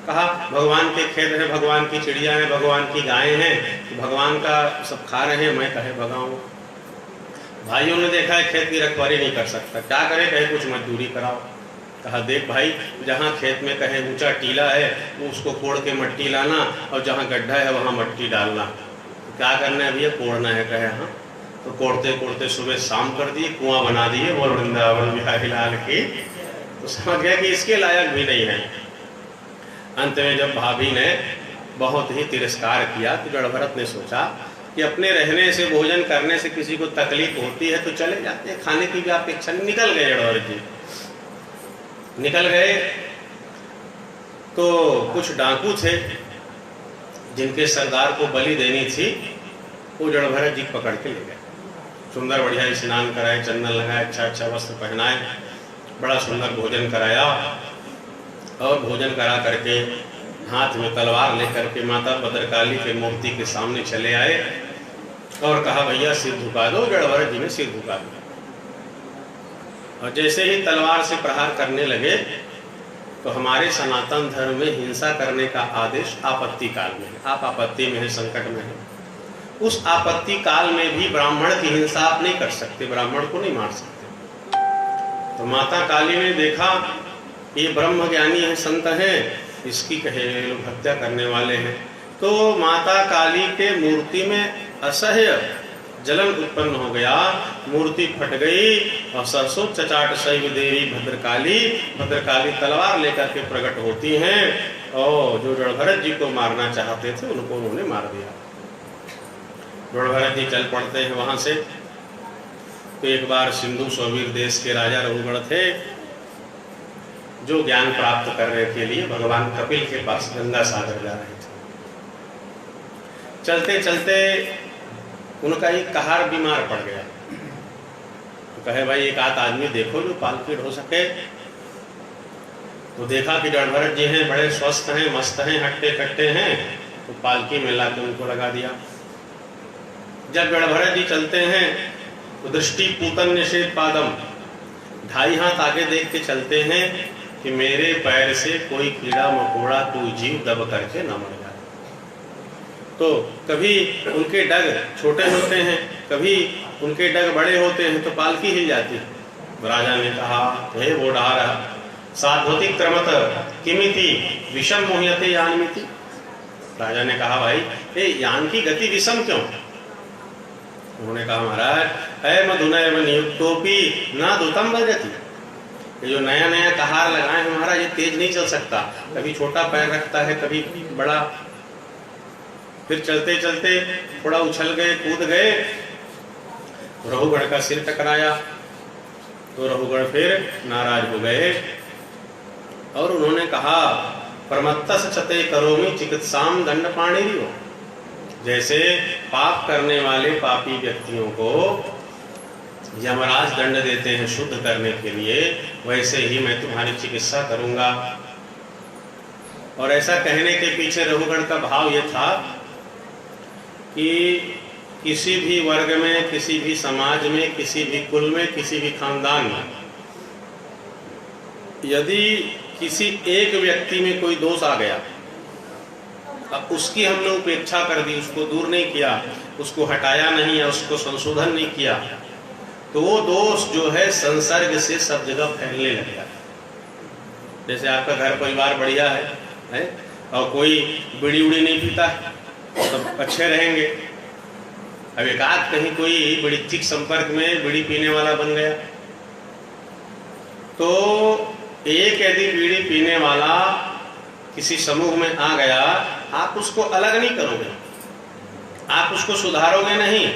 कहा भगवान के खेत है, भगवान की चिड़िया है, भगवान की गायें हैं, भगवान का सब खा रहे हैं, मैं कहे भगाऊं। भाइयों ने देखा है खेत की रखवाली नहीं कर सकता, क्या करे, कहे कुछ मजदूरी कराओ। कहा देख भाई, जहाँ खेत में कहे ऊंचा टीला है वो उसको कोड़ के मट्टी लाना, और जहाँ गड्ढा है वहाँ मट्टी डालना। तो क्या करना है भैया, कोड़ना है। कहे हाँ। तो कोड़ते कोड़ते सुबह शाम कर दिए, कुआं बना दिए। बोल वृंदावन बिहारी लाल की। तो समझ गया कि इसके लायक भी नहीं है। अंत में जब भाभी ने बहुत ही तिरस्कार किया तो जड़भरत ने सोचा कि अपने रहने से, भोजन करने से किसी को तकलीफ होती है तो चले जाते हैं, खाने की भी अपेक्षा। निकल गए जड़भरत जी, निकल गए। तो कुछ डाकू थे जिनके सरदार को बलि देनी थी, वो जड़भरत जी पकड़ के ले गए। सुंदर बढ़िया स्नान कराए, चंदन लगाए, अच्छा वस्त्र पहनाए, बड़ा सुंदर भोजन कराया। और भोजन करा करके हाथ में तलवार लेकर के माता भद्रकाली के मूर्ति के सामने चले आए और कहा भैया सिर झुका दो। जड़ भरत जी ने सिर झुका दिया और जैसे ही तलवार से प्रहार करने लगे तो हमारे सनातन धर्म में हिंसा करने का आदेश आपत्ति काल में है। आप आपत्ति में है, संकट में है, उस आपत्ति काल में भी ब्राह्मण की हिंसा आप नहीं कर सकते, ब्राह्मण को नहीं मार सकते। तो माता काली ने देखा ये ब्रह्म ज्ञानी है, संत है, इसकी कहे लोग हत्या करने वाले हैं। तो माता काली के मूर्ति में असह्य जलन उत्पन्न हो गया, मूर्ति फट गई और सरसों चचाट शैव देवी भद्रकाली तलवार लेकर के प्रकट होती हैं और जो जड़ भरत जी को मारना चाहते थे उनको उन्होंने मार दिया। जड़ भरत जी चल पड़ते हैं वहां से। तो एक बार सिंधु स्ववीर देश के राजा रघुगण थे जो ज्ञान प्राप्त करने के लिए भगवान कपिल के पास गंगा सागर जा रहे थे। चलते चलते उनका एक कहार बीमार पड़ गया। तो कहे भाई एक आध आदमी देखो जो पालकी हो सके। तो देखा कि जड़ भरत जी हैं, बड़े स्वस्थ हैं, मस्त हैं, हट्टे कट्टे हैं, तो पालकी में लाके उनको लगा दिया। जब जड़ भरत जी चलते हैं तो दृष्टि पूतन निषेध पादम, 2.5 हाथ आगे देख के चलते हैं कि मेरे पैर से कोई कीड़ा मकोड़ा कोई जीव दब करके न मर जाए। तो कभी उनके डग छोटे होते हैं, कभी उनके डग बड़े होते हैं, तो पालकी हिल जाती। राजा ने कहा हे बोढ़ार साध्वति क्रमत किमिति विषम मोहयते यानमिति। राजा ने कहा भाई ये यान की गति विषम क्यों? उन्होंने कहा महाराज है मधुनय नियुक्तोपि न दुतम बजती। ये जो नया नया कहार लगाए हैं महाराज ये तेज नहीं चल सकता, कभी छोटा पैर रखता है कभी बड़ा। फिर चलते चलते थोड़ा उछल गए, कूद गए, रघुगण का सिर टकराया। तो रघुगण फिर नाराज हो गए और उन्होंने कहा प्रमत्तस चते करोमि चिकित्साम दंड पाणिरियो। जैसे पाप करने वाले पापी व्यक्तियों को यमराज दंड देते हैं शुद्ध करने के लिए, वैसे ही मैं तुम्हारी चिकित्सा करूंगा। और ऐसा कहने के पीछे रघुगण का भाव यह था कि किसी भी वर्ग में, किसी भी समाज में, किसी भी कुल में, किसी भी खानदान में यदि किसी एक व्यक्ति में कोई दोष आ गया, अब उसकी हमने उपेक्षा कर दी, उसको दूर नहीं किया, उसको हटाया नहीं या उसको संशोधन नहीं किया, तो वो दोष जो है संसर्ग से सब जगह फैलने लग गया। जैसे आपका घर परिवार बढ़िया है और कोई बीड़ी उड़ी नहीं पीता है तो अच्छे रहेंगे। अब एक आध कहीं कोई बड़ी ठीक संपर्क में बीड़ी पीने वाला बन गया तो एक यदि बीड़ी पीने वाला किसी समूह में आ गया, आप उसको अलग नहीं करोगे, आप उसको सुधारोगे नहीं,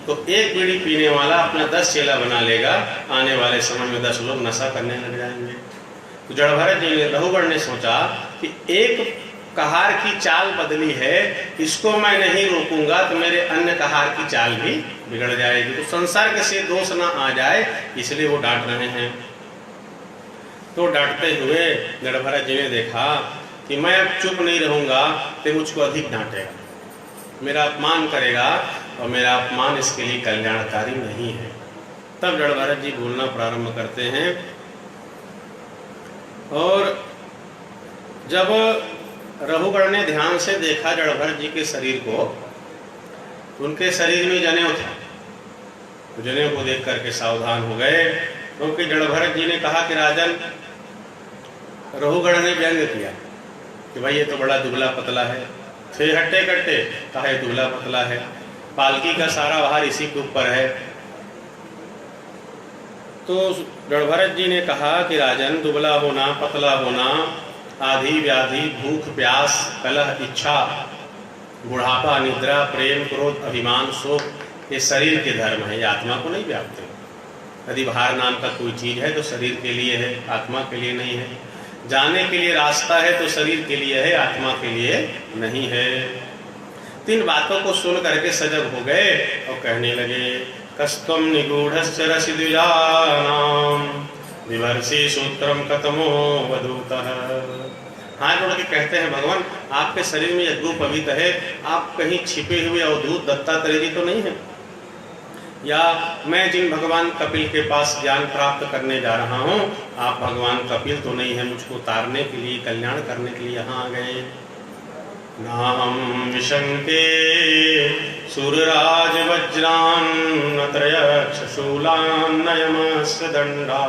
तो एक बीड़ी पीने वाला अपना 10 चेला बना लेगा, आने वाले समय में 10 लोग नशा करने लग जाएंगे। तो जड़ भरत जी ने, रघुगण ने सोचा कि एक कहार की चाल बदली है, इसको मैं नहीं रोकूंगा तो मेरे अन्य कहार की चाल भी बिगड़ जाएगी, तो संसर्ग से दोष ना आ जाए, इसलिए वो डांट रहे हैं। तो डांटते हुए जड़ भरत जी ने देखा कि मैं अब चुप नहीं रहूंगा तो मुझको अधिक डांटेगा, मेरा अपमान करेगा और मेरा अपमान इसके लिए कल्याणकारी नहीं है। तब जड़ भरत जी बोलना प्रारंभ करते हैं और जब रघुगण ने ध्यान से देखा जड़ भरत जी के शरीर को, उनके शरीर में जनेऊ था, तो जनेऊ को देख करके सावधान हो गए, क्योंकि जड़ भरत जी ने कहा कि राजन, रघुगण ने व्यंग किया कि भाई ये तो बड़ा दुबला पतला है, थे हट्टे कट्टे, कहा ये दुबला पतला है, पालकी का सारा भार इसी के ऊपर है। तो जड़ भरत जी ने कहा कि राजन, दुबला होना, पतला होना, आधि व्याधि, भूख प्यास, कलह, इच्छा, बुढ़ापा, निद्रा, प्रेम, क्रोध, अभिमान, शोक, ये शरीर के धर्म है, ये आत्मा को नहीं व्यापते। यदि भार नाम का कोई चीज है तो शरीर के लिए है, आत्मा के लिए नहीं है। जाने के लिए रास्ता है तो शरीर के लिए है, आत्मा के लिए नहीं है। 3 बातों को सुन करके सजग हो गए और कहने लगे, कस्तम निगूढ़स्य रसि द्विजानाम विभर्षि सूत्रम कतमो वधूतः। हाथ जोड़ के कहते हैं, भगवान आपके शरीर में यज्ञोप पवित है, आप कहीं छिपे हुए अवधूत दत्तात्रेय जी तो नहीं है। या मैं जिन भगवान कपिल के पास ज्ञान प्राप्त करने जा रहा हूँ, आप भगवान कपिल तो नहीं है, मुझको तारने के लिए, कल्याण करने के लिए यहाँ आ गए। नाहं विशंके सुरराज वज्रान त्रयक्षशूलान नयमस्य दंडा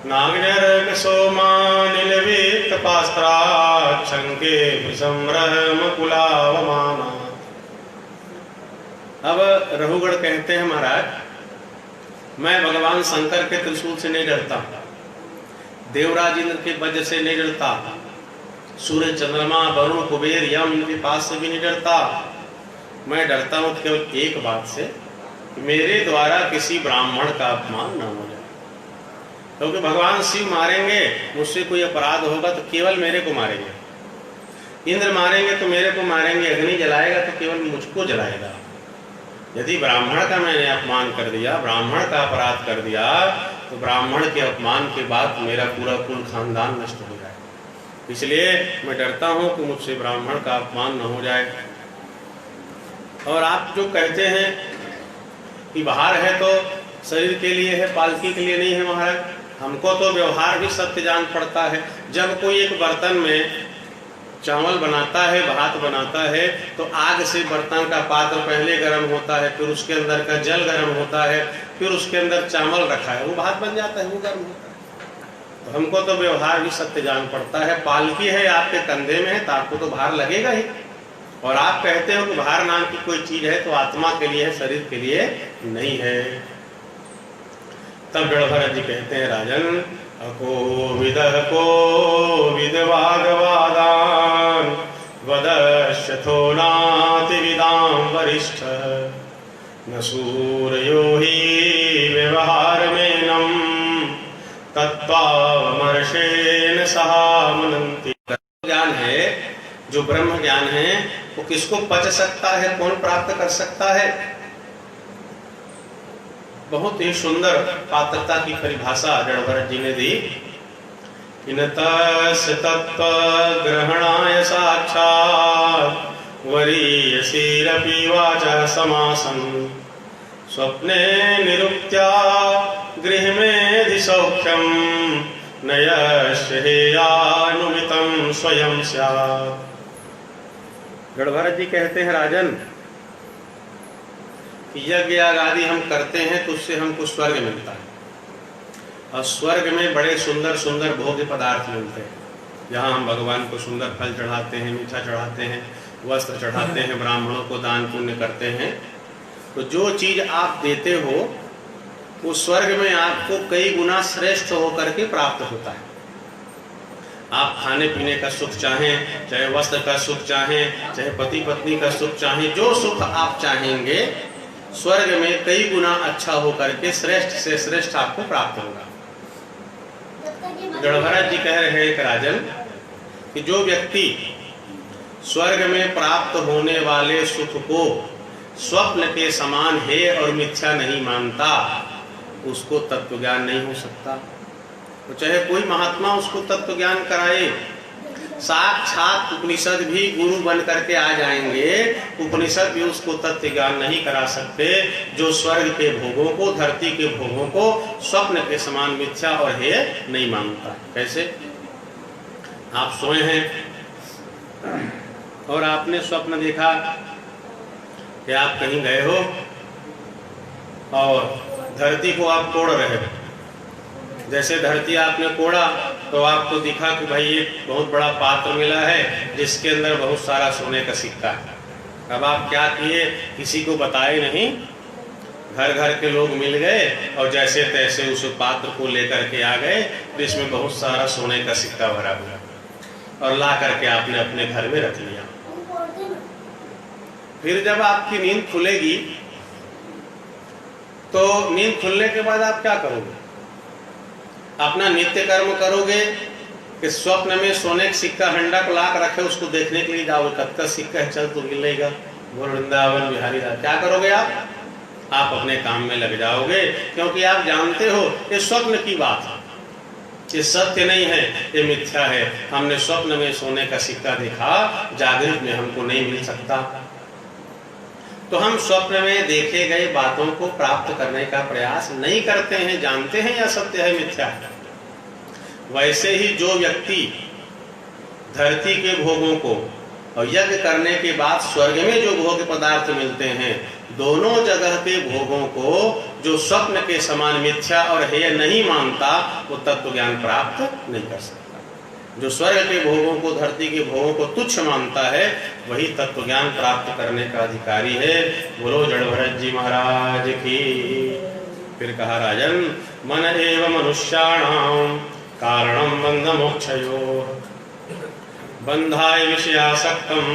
नागनर्क सोमानिलवेत पास्त्रात् शंके विसम्रम कुलावमाना। अब रघुगढ़ कहते हैं महाराज, मैं भगवान शंकर के त्रिशूल से नहीं डरता, देवराज इंद्र के वज्र से नहीं डरता, सूर्य चंद्रमा वरुण कुबेर यम इनके पास से भी नहीं डरता। मैं डरता हूं केवल एक बात से, मेरे द्वारा किसी ब्राह्मण का अपमान न हो जाए। क्योंकि भगवान शिव मारेंगे, मुझसे कोई अपराध होगा तो केवल मेरे को मारेंगे, इंद्र मारेंगे तो मेरे को मारेंगे, अग्नि जलाएगा तो केवल मुझको जलाएगा। यदि ब्राह्मण का मैंने अपमान कर दिया, ब्राह्मण का अपराध कर दिया, तो ब्राह्मण के अपमान के बाद मेरा पूरा कुल खानदान नष्ट हो जाए। इसलिए मैं डरता हूं कि मुझसे ब्राह्मण का अपमान न हो जाए। और आप जो कहते हैं कि बाहर है तो शरीर के लिए है, पालकी के लिए नहीं है महाराज, हमको तो व्यवहार भी सत्य जान पड़ता है। जब कोई एक बर्तन में चावल बनाता है, भात बनाता है, तो आग से बर्तन का पात्र पहले गर्म होता है, फिर उसके अंदर का जल गर्म होता है, फिर उसके अंदर चावल रखा है, वो भात बन जाता है, वो गर्म होता है। तो हमको तो व्यवहार भी सत्य जान पड़ता है। पालकी है आपके कंधे में है तो आपको तो भार लगेगा ही। और आप कहते हो कि भार नाम की कोई चीज है तो आत्मा के लिए है, शरीर के लिए नहीं है। तब जड़भरत जी कहते हैं, राजन अको विदवागवादान वदश्यथो नाति विदाम वरिष्ठ न सूर्यो ही व्यवहार में नम तत्त्वामर्षेण सहामनन्ति। ज्ञान है जो ब्रह्म ज्ञान है, वो किसको पच सकता है, कौन प्राप्त कर सकता है? बहुत ही सुंदर पात्रता की परिभाषा जड़भरत जी ने दी। इनतस्य तत्व ग्रहणाय साक्षात् वरीयसीरपि वाचः समासन् स्वप्ने निरुक्त्या गृहमेधि सौख्यं न यस्य हेयानुमितं स्वयं स्यात्। जड़भरत जी कहते हैं, राजन यज्ञ याग आदि हम करते हैं तो उससे हमको स्वर्ग मिलता है, और स्वर्ग में बड़े सुंदर सुंदर भोग्य पदार्थ मिलते हैं। जहाँ हम भगवान को सुंदर फल चढ़ाते हैं, मीठा चढ़ाते हैं, वस्त्र चढ़ाते हैं, ब्राह्मणों को दान पुण्य करते हैं। तो जो चीज आप देते हो वो स्वर्ग में आपको कई गुना श्रेष्ठ होकर के प्राप्त होता है। आप खाने पीने का सुख चाहें, चाहे वस्त्र का सुख चाहें, चाहे पति पत्नी का सुख चाहें, जो सुख आप चाहेंगे स्वर्ग में कई गुना अच्छा होकर के श्रेष्ठ से श्रेष्ठ आपको प्राप्त होगा। जड़भरत जी कह रहे हैं एक राजन कि जो व्यक्ति स्वर्ग में प्राप्त होने वाले सुख को स्वप्न के समान है और मिथ्या नहीं मानता, उसको तत्व ज्ञान नहीं हो सकता। तो चाहे कोई महात्मा उसको तत्व ज्ञान कराए, साक्षात उपनिषद भी गुरु बन करके आ जाएंगे, उपनिषद भी उसको तत्व ज्ञान नहीं करा सकते जो स्वर्ग के भोगों को, धरती के भोगों को स्वप्न के समान मिथ्या और हेय नहीं मानता। कैसे? आप सोए हैं और आपने स्वप्न देखा कि आप कहीं गए हो और धरती को आप तोड़ रहे हो। जैसे धरती आपने कोड़ा तो आपको दिखा कि भाई एक बहुत बड़ा पात्र मिला है जिसके अंदर बहुत सारा सोने का सिक्का है। अब आप क्या किए, किसी को बताए नहीं, घर घर के लोग मिल गए और जैसे तैसे उस पात्र को लेकर के आ गए जिसमें बहुत सारा सोने का सिक्का भरा हुआ, और ला करके आपने अपने घर में रख लिया। फिर जब आपकी नींद खुलेगी तो नींद खुलने के बाद आप क्या करोगे? अपना नित्य कर्म करोगे कि स्वप्न में सोने का सिक्का हंडा को लाख रखे उसको देखने के लिए जाओगे, कब तक सिक्का है, चल तो मिलेगा, वृंदावन बिहारी राज। क्या करोगे आप अपने काम में लग जाओगे, क्योंकि आप जानते हो ये स्वप्न की बात है। ये सत्य नहीं है, ये मिथ्या है। हमने स्वप्न में सोने का सिक्का देखा, जागृत में हमको नहीं मिल सकता। तो हम स्वप्न में देखे गए बातों को प्राप्त करने का प्रयास नहीं करते हैं, जानते हैं यह सत्य है, मिथ्या है। वैसे ही जो व्यक्ति धरती के भोगों को और यज्ञ करने के बाद स्वर्ग में जो भोग पदार्थ मिलते हैं, दोनों जगह के भोगों को जो स्वप्न के समान मिथ्या और हेय नहीं मानता, वो तत्व ज्ञान प्राप्त नहीं कर सकता। जो स्वर्ग के भोगों को, धरती के भोगों को तुच्छ मानता है, वही तत्व ज्ञान प्राप्त करने का अधिकारी है। बोलो जड़ भरत जी महाराज की। फिर कहा राजन, मन एव मनुष्याणाम कारणम बंध मोक्षयोः बंधाय विषयासक्तम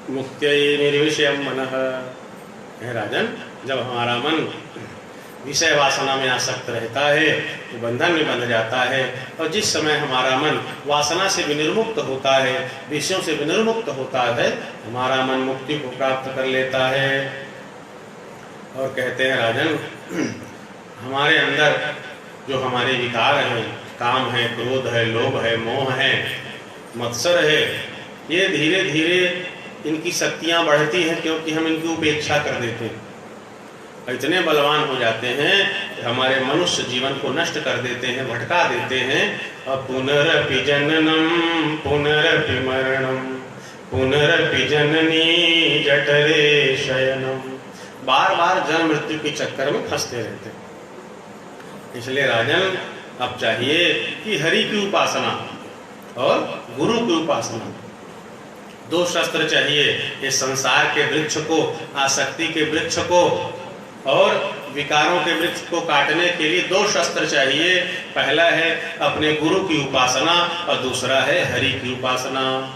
मुक्त्यै निर्विषयम मनः। हे राजन, जब हमारा मन विषय वासना में आसक्त रहता है तो बंधन में बंध जाता है, और जिस समय हमारा मन वासना से विनिर्मुक्त होता है, विषयों से विनिर्मुक्त होता है, हमारा मन मुक्ति को प्राप्त कर लेता है। और कहते हैं राजन, हमारे अंदर जो हमारे विकार हैं, काम है, क्रोध है, लोभ है, मोह है, मत्सर है, ये धीरे धीरे इनकी शक्तियां बढ़ती हैं, क्योंकि हम इनकी उपेक्षा कर देते हैं। इतने बलवान हो जाते हैं कि हमारे मनुष्य जीवन को नष्ट कर देते हैं, भटका देते हैं। और पुनरपि जननम पुनरपि मरणम पुनरपि जननी जठरे शयनम, बार बार जन्म मृत्यु के चक्कर में फंसते रहते हैं। इसलिए राजन, अब चाहिए कि हरि की उपासना और गुरु की उपासना, दो शस्त्र चाहिए। इस संसार के वृक्ष को, आसक्ति के वृक्ष को और विकारों के वृक्ष को काटने के लिए दो शस्त्र चाहिए। पहला है अपने गुरु की उपासना और दूसरा है हरि की उपासना।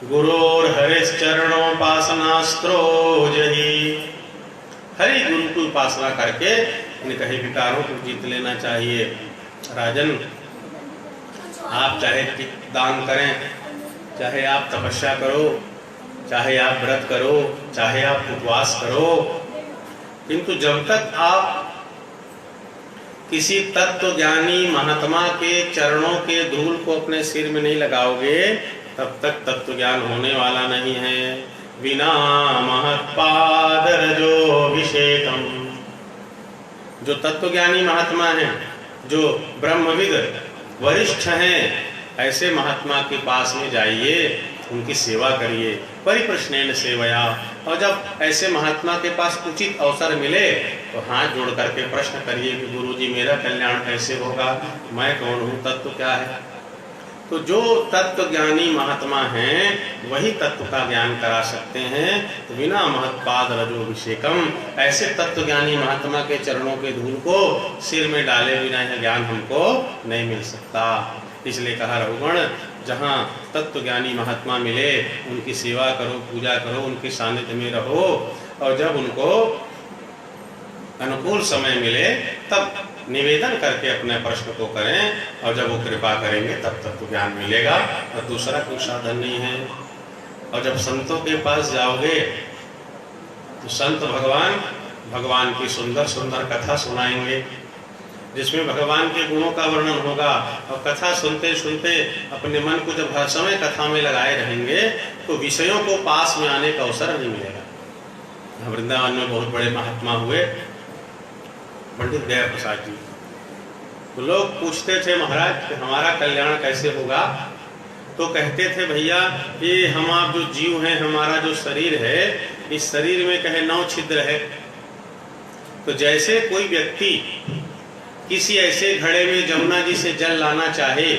गुरोर हरिश्चरणोपासनास्त्रो जहि, हरि गुरु की उपासना करके इन कहीं विकारों को जीत लेना चाहिए। राजन, आप चाहे दान करें, चाहे आप तपस्या करो, चाहे आप व्रत करो, चाहे आप उपवास करो, किंतु जब तक आप किसी तत्व ज्ञानी महात्मा के चरणों के धूल को अपने सिर में नहीं लगाओगे, तब तक तत्व ज्ञान होने वाला नहीं है। बिना महत्पाद रजोभिषेकम, जो तत्व ज्ञानी महात्मा हैं, जो ब्रह्मविद वरिष्ठ हैं, ऐसे महात्मा के पास में जाइए, उनकी सेवा करिए, परिप्रश्नेन सेवया। और जब ऐसे महात्मा के पास उचित अवसर मिले तो हाथ जोड़ करके प्रश्न करिए कि गुरुजी, मेरा कल्याण कैसे होगा, मैं कौन हूँ, तत्व क्या है। तो जो तत्व ज्ञानी महात्मा हैं वही तत्व का ज्ञान करा सकते हैं। तो बिना महत्पाद रजोभिषेकम, ऐसे तत्व ज्ञानी महात्मा के चरणों के धूल को सिर में डाले बिना यह ज्ञान हमको नहीं मिल सकता। इसलिए कहा रघुगण, जहाँ तत्व ज्ञानी महात्मा मिले उनकी सेवा करो, पूजा करो, उनके सानिध्य में रहो, और जब उनको अनुकूल समय मिले तब निवेदन करके अपने प्रश्न को करें, और जब वो कृपा करेंगे तब तत्व ज्ञान मिलेगा, और दूसरा कोई साधन नहीं है। और जब संतों के पास जाओगे तो संत भगवान की सुंदर सुंदर कथा सुनाएंगे, जिसमें भगवान के गुणों का वर्णन होगा। और कथा सुनते सुनते अपने मन को जब हर समय कथा में लगाए रहेंगे तो विषयों को पास में आने का अवसर नहीं मिलेगा। वृंदावन में बहुत बड़े महात्मा हुए, पंडित गया प्रसाद जी। तो लोग पूछते थे, महाराज हमारा कल्याण कैसे होगा? तो कहते थे, भैया ये हम आप जो जीव हैं, हमारा जो शरीर है, इस शरीर में कहे 9 छिद्र है। तो जैसे कोई व्यक्ति किसी ऐसे घड़े में जमुना जी से जल लाना चाहे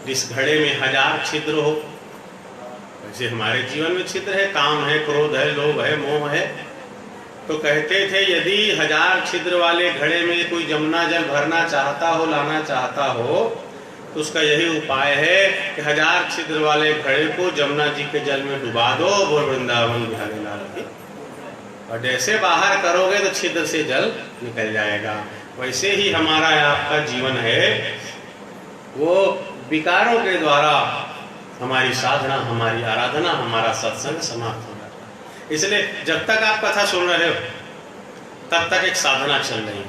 जिस घड़े में 1000 छिद्र हो, वैसे हमारे जीवन में छिद्र है, काम है, क्रोध है, लोभ है, मोह है। तो कहते थे यदि 1000 छिद्र वाले घड़े में कोई जमुना जल भरना चाहता हो, लाना चाहता हो, तो उसका यही उपाय है कि 1000 छिद्र वाले घड़े को जमुना जी के जल में डुबा दो, बोल वृंदावन बिहारी लाल की। और जैसे बाहर करोगे तो छिद्र से जल निकल जाएगा। वैसे ही हमारा आपका जीवन है, वो विकारों के द्वारा हमारी साधना, हमारी आराधना, हमारा सत्संग समाप्त हो जाता है। इसलिए जब तक आप कथा सुन रहे हो तब तक एक साधना चल रही है।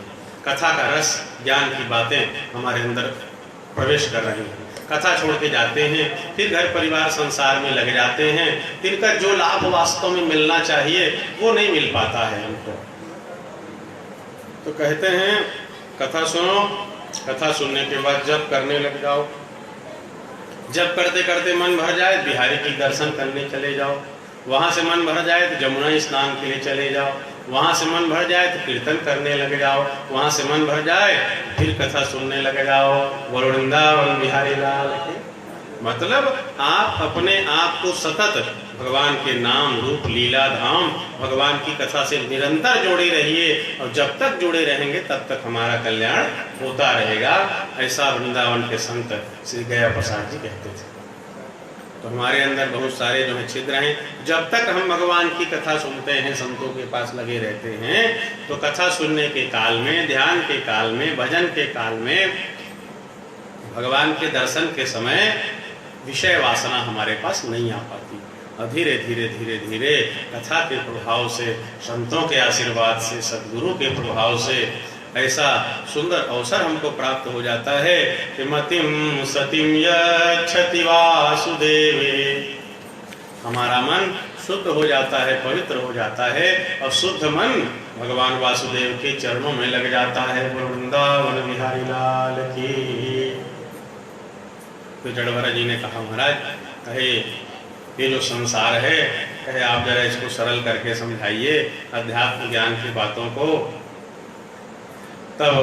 कथा का रस, ज्ञान की बातें हमारे अंदर प्रवेश कर रहे हैं, कथा छोड़ के जाते हैं, फिर घर परिवार संसार में लग जाते हैं। इनका जो लाभ वास्तव में मिलना चाहिए वो नहीं मिल पाता है हमको। तो कहते हैं कथा सुनो, कथा सुनने के बाद जप करने लग जाओ। जप करते करते मन भर जाए बिहारी की दर्शन करने चले जाओ, वहाँ से मन भर जाए तो जमुना स्नान के लिए चले जाओ, वहाँ से मन भर जाए तो कीर्तन करने लग जाओ, वहाँ से मन भर जाए फिर कथा सुनने लग जाओ। बोलो वृंदावन बिहारी लाल की। मतलब आप अपने आप को सतत भगवान के नाम रूप लीला धाम भगवान की कथा से निरंतर जोड़े रहिए, और जब तक जुड़े रहेंगे तब तक हमारा कल्याण होता रहेगा। ऐसा वृंदावन के संत श्री गया प्रसाद जी कहते थे। तो हमारे अंदर बहुत सारे जो है छिद्र हैं, जब तक हम भगवान की कथा सुनते हैं, संतों के पास लगे रहते हैं, तो कथा सुनने के काल में, ध्यान के काल में, भजन के काल में, भगवान के दर्शन के समय विषय वासना हमारे पास नहीं आ पाती। और धीरे धीरे धीरे धीरे कथा के प्रभाव से, संतों के आशीर्वाद से, सद्गुरु के प्रभाव से ऐसा सुंदर अवसर हमको प्राप्त हो जाता है कि मतिम सतिम यच्छति वासुदेवे, हमारा मन शुद्ध हो जाता है, पवित्र हो जाता है, और शुद्ध मन भगवान वासुदेव के चरणों में लग जाता है। वृंदावन बिहारी लाल की। तो जड़वरा जी ने कहा महाराज, कहे ये जो संसार है, कहे आप जरा इसको सरल करके समझाइए अध्यात्म ज्ञान की बातों को। तब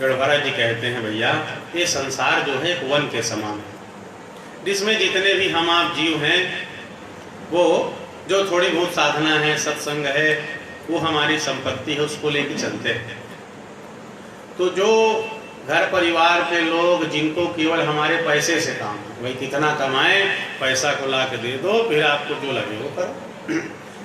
गढ़वारा जी कहते हैं भैया, ये संसार जो है एक वन के समान है, जिसमें जितने भी हम आप जीव हैं, वो जो थोड़ी बहुत साधना है, सत्संग है, वो हमारी संपत्ति है, उसको लेके चलते हैं। तो जो घर परिवार के लोग जिनको केवल हमारे पैसे से काम है, भाई कितना कमाए, पैसा को ला के दे दो, फिर आपको जो लगे वो करो।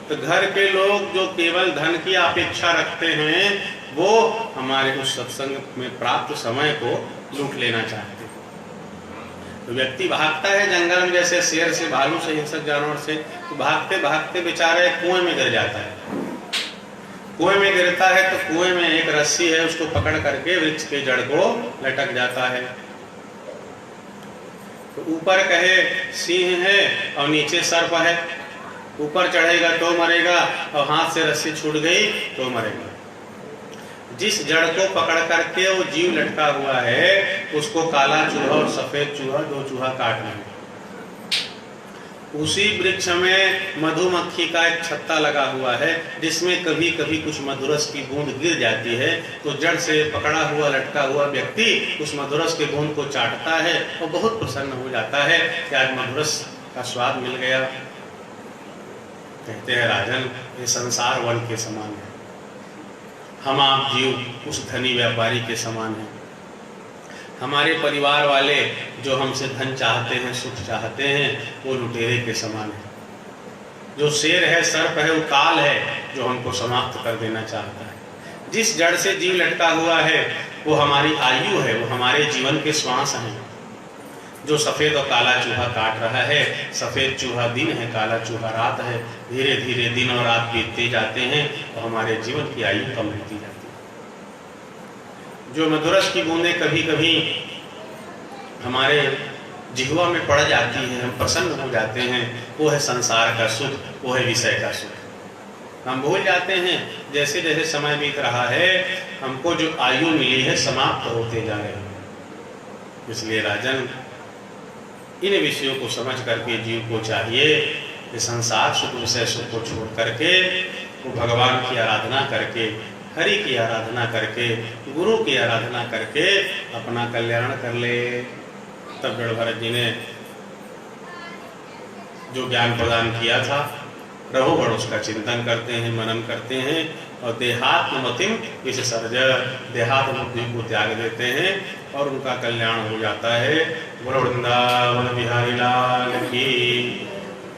तो घर के लोग जो केवल धन की अपेक्षा रखते हैं, वो हमारे उस सत्संग में प्राप्त समय को लूट लेना चाहते हैं। तो व्यक्ति भागता है जंगल में, जैसे शेर से, भालू से, हिंसक जानवर से, तो भागते भागते बेचारा कुएं में गिर जाता है। कुएं में गिरता है तो कुएं में एक रस्सी है, उसको पकड़ करके वृक्ष के जड़ को लटक जाता है। तो ऊपर कहे सिंह है और नीचे सर्प है, ऊपर चढ़ेगा तो मरेगा, और हाथ से रस्सी छूट गई तो मरेगा। जिस जड़ को पकड़ करके वो जीव लटका हुआ है, उसको काला चूहा और सफेद चूहा, दो चूहा काटना है। उसी वृक्ष में मधुमक्खी का एक छत्ता लगा हुआ है, जिसमें कभी कभी कुछ मधुरस की बूंद गिर जाती है, तो जड़ से पकड़ा हुआ लटका हुआ व्यक्ति उस मधुरस के बूंद को चाटता है और बहुत प्रसन्न हो जाता है कि आज मधुरस का स्वाद मिल गया। कहते हैं राजन, ये संसार वन के समान है, हम आप जीव उस धनी व्यापारी के समान हैं। हमारे परिवार वाले जो हमसे धन चाहते हैं, सुख चाहते हैं, वो लुटेरे के समान है। जो शेर है, सर्प है, वो काल है जो हमको समाप्त कर देना चाहता है। जिस जड़ से जीव लटका हुआ है वो हमारी आयु है, वो हमारे जीवन के श्वास हैं। जो सफ़ेद और काला चूहा काट रहा है, सफ़ेद चूहा दिन है, काला चूहा रात है, धीरे धीरे दिन और रात बीतते जाते हैं और हमारे जीवन की आयु कम होती जाती है। जो मधुरस की बूंदें कभी कभी हमारे जिह्वा में पड़ जाती हैं, हम प्रसन्न हो जाते हैं, वो है संसार का सुख, वो है विषय का सुख। हम भूल जाते हैं जैसे जैसे समय बीत रहा है, हमको जो आयु मिली है समाप्त होते जा रहे हैं। इसलिए राजन, इन विषयों को समझ करके जीव को चाहिए कि संसार सुख, विषय सुख को छोड़ करके वो भगवान की आराधना करके, हरि की आराधना करके, गुरु की आराधना करके अपना कल्याण कर ले। तब गढ़भरत जी ने जो ज्ञान प्रदान किया था, रहो बड़ उसका चिंतन करते हैं, मनन करते हैं, और देहात्मतिम इस सर्ज, देहात्म बुद्धि को त्याग देते हैं और उनका कल्याण हो जाता है। बोलो वृंदावन बिहारी लाल की।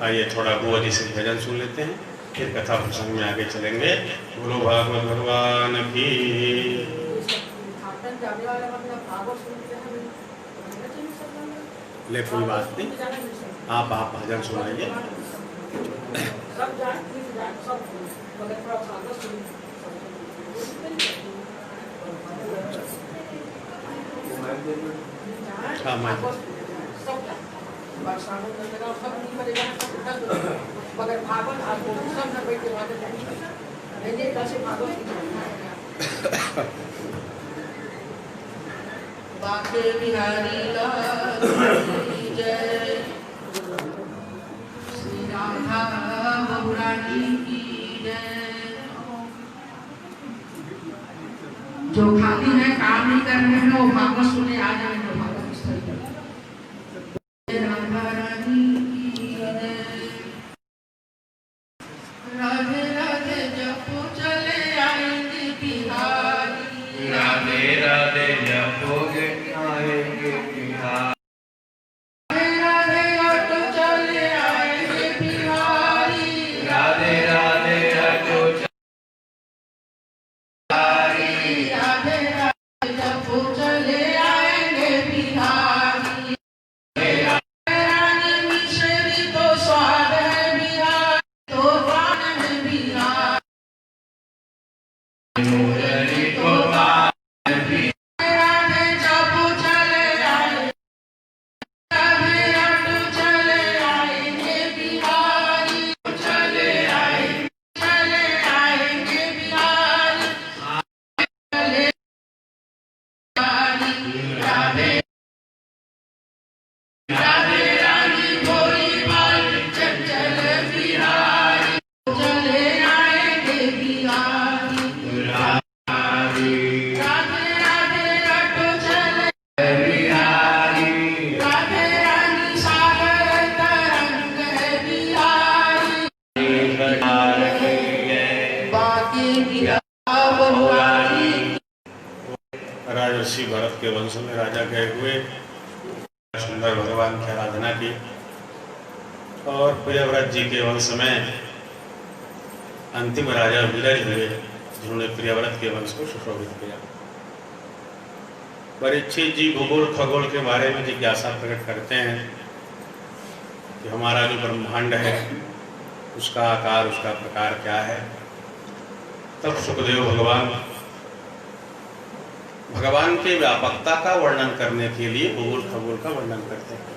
आइए थोड़ा बुआ जी से भजन सुन लेते हैं, फिर कथा प्रसंग में आगे चलेंगे। बोलो भागवत भगवान की। ले कोई बात नहीं, आप भजन सुनाइए। हाँ मैं मगर भागवत आपको सब न बैठ के भागवत नहीं कैसे भागवत बाके बिहारी लाल की जय, श्री राधा महारानी की जय। जो खाली है काम नहीं कर रहे हैं वो भागवत सुने आ जाए तो भागवत स्थल पर राधा रानी की जय। राधे राधे जपो चले आएंगे बिहारी, राधे राधे जपोगे आएंगे बिहारी, राधे राधे ऑटो चले आएंगे बिहारी, राधे राधे ऑटो राधे राधे जपो चले आएंगे बिहारी। रानी मिश्री तो स्वाद है बिहार, तो पान है बिहार। मुरली को राधे जपो चले आए, राधे ऑटो चले आएंगे बिहारी, चले आएंगे बिहारी, चले राधे राधे रानी भोली बाली चंचल बिहारी, चले आएंगे बिहारी। राधे राधे ऑटो चले बिहारी, राधे रानी सागर तरंग है बिहारी, बाकी बिहारी। राजर्षि भरत के वंश में राजा गए हुए सुंदर भगवान की आराधना की और प्रियव्रत जी के वंश में अंतिम राजा विरज हुए जिन्होंने प्रियव्रत के वंश को सुशोभित किया। परीक्षित जी भूगोल खगोल के बारे में जिज्ञासा प्रकट करते हैं कि हमारा जो ब्रह्मांड है उसका आकार उसका प्रकार क्या है। तब सुखदेव भगवान के व्यापकता का वर्णन करने के लिए भूगोल खगोल का वर्णन करते हैं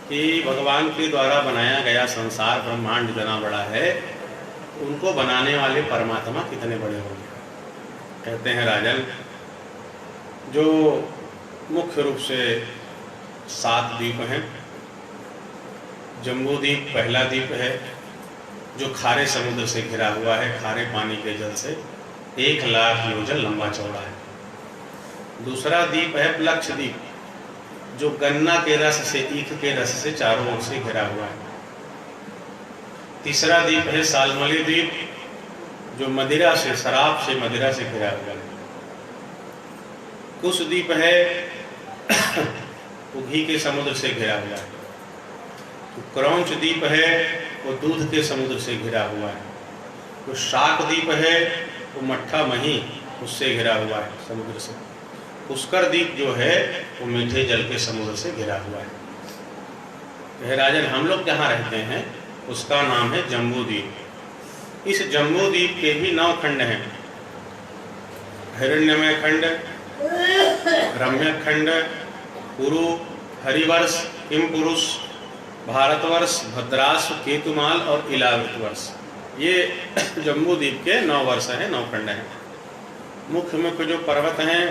कि भगवान के द्वारा बनाया गया संसार ब्रह्मांड जितना बड़ा है उनको बनाने वाले परमात्मा कितने बड़े होंगे। कहते हैं राजन, जो मुख्य रूप से 7 द्वीप हैं। जम्बू द्वीप पहला द्वीप है जो खारे समुद्र से घिरा हुआ है, खारे पानी के जल से 1,00,000 योजन लंबा चौड़ा है। दूसरा द्वीप है लक्षद्वीप जो गन्ना के रस से, ईख के रस से चारों ओर से घिरा हुआ है। तीसरा द्वीप है सालमली द्वीप जो मदिरा से, शराब से, मदिरा से घिरा हुआ है। कुश द्वीप है वो घी के समुद्र से घिरा हुआ है। तो क्रौंच द्वीप है वो दूध के समुद्र से घिरा हुआ है। तो शाक द्वीप है वो मट्ठा मही उससे घिरा हुआ है समुद्र से। पुष्कर द्वीप जो है वो मीठे जल के समुद्र से घिरा हुआ है। तो राजन, हम लोग जहाँ रहते हैं उसका नाम है जम्बू द्वीप। इस जम्बू द्वीप के भी 9 खंड हैं। हिरण्यमय खंड, रम्य खंड, कुरु, हरिवर्ष, किमपुरुष, भारतवर्ष, भद्राश्व, केतुमाल और इलावृत वर्ष। ये जम्बू द्वीप के 9 वर्ष हैं, 9 खंड हैं। मुख्य मुख्य जो पर्वत हैं,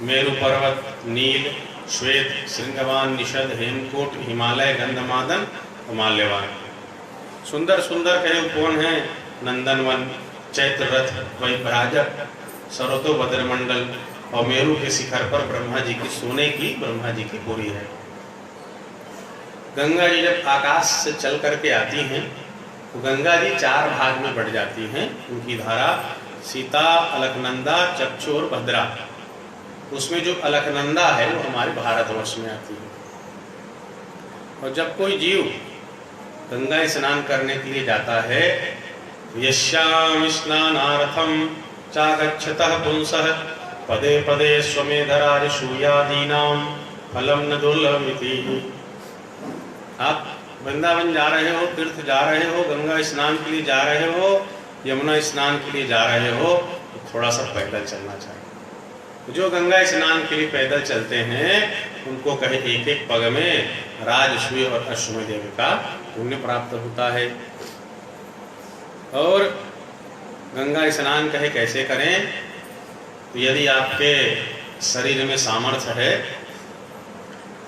मेरु पर्वत, नील, श्वेत, श्रृंगवान, निषद, हेमकूट, हिमालय, गंधमादन और माल्यवान। सुंदर सुंदर कई उपवन हैं, नंदनवन, चैत्र रथ, वैभराजक, सरोतो बद्रमंडल और मेरु के शिखर पर ब्रह्मा जी की सोने की ब्रह्मा जी की पुरी है। गंगा जी जब आकाश से चल करके आती हैं तो गंगा जी 4 भाग में बढ़ जाती हैं। उनकी धारा सीता, अलकनंदा, चक्षु और भद्रा। उसमें जो अलकनंदा है वो हमारे भारतवर्ष में आती है। और जब कोई जीव गंगा स्नान करने के लिए जाता है, यस्याम स्नानार्थम चागच्छतः पुंसः पदे पदे स्वमेधराजसूयादीनां फलम न दुर्लभमिति। आप वृंदावन जा रहे हो, तीर्थ जा रहे हो, गंगा स्नान के लिए जा रहे हो, यमुना स्नान के लिए जा रहे हो, तो थोड़ा सा पैदल चलना चाहिए। जो गंगा स्नान के लिए पैदल चलते हैं उनको कहे एक एक पग में राजसूय और अश्वमेध यज्ञ का पुण्य प्राप्त होता है। और गंगा स्नान कहे कैसे करें, तो यदि आपके शरीर में सामर्थ्य है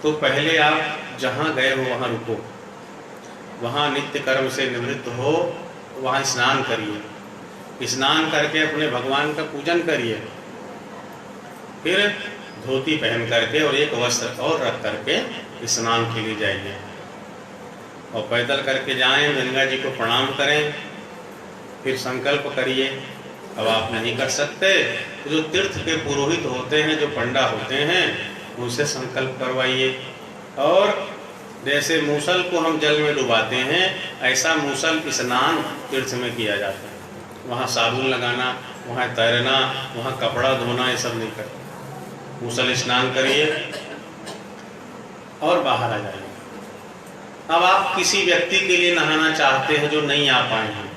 तो पहले आप जहाँ गए हो वहाँ रुको, वहाँ नित्य कर्म से निवृत्त हो, वहाँ स्नान करिए। स्नान करके अपने भगवान का पूजन करिए, फिर धोती पहन करके और एक वस्त्र और रख करके स्नान के लिए जाइए और पैदल करके जाएं, गंगा जी को प्रणाम करें, फिर संकल्प करिए। अब आप नहीं कर सकते तो जो तीर्थ के पुरोहित होते हैं, जो पंडा होते हैं, उनसे संकल्प करवाइए। और जैसे मूसल को हम जल में डुबाते हैं, ऐसा मूसल स्नान तीर्थ में किया जाता है। वहाँ साबुन लगाना, वहाँ तैरना, वहाँ कपड़ा धोना, ये सब नहीं करते। मूसल स्नान करिए और बाहर आ जाइए। अब आप किसी व्यक्ति के लिए नहाना चाहते हैं जो नहीं आ पाए हैं,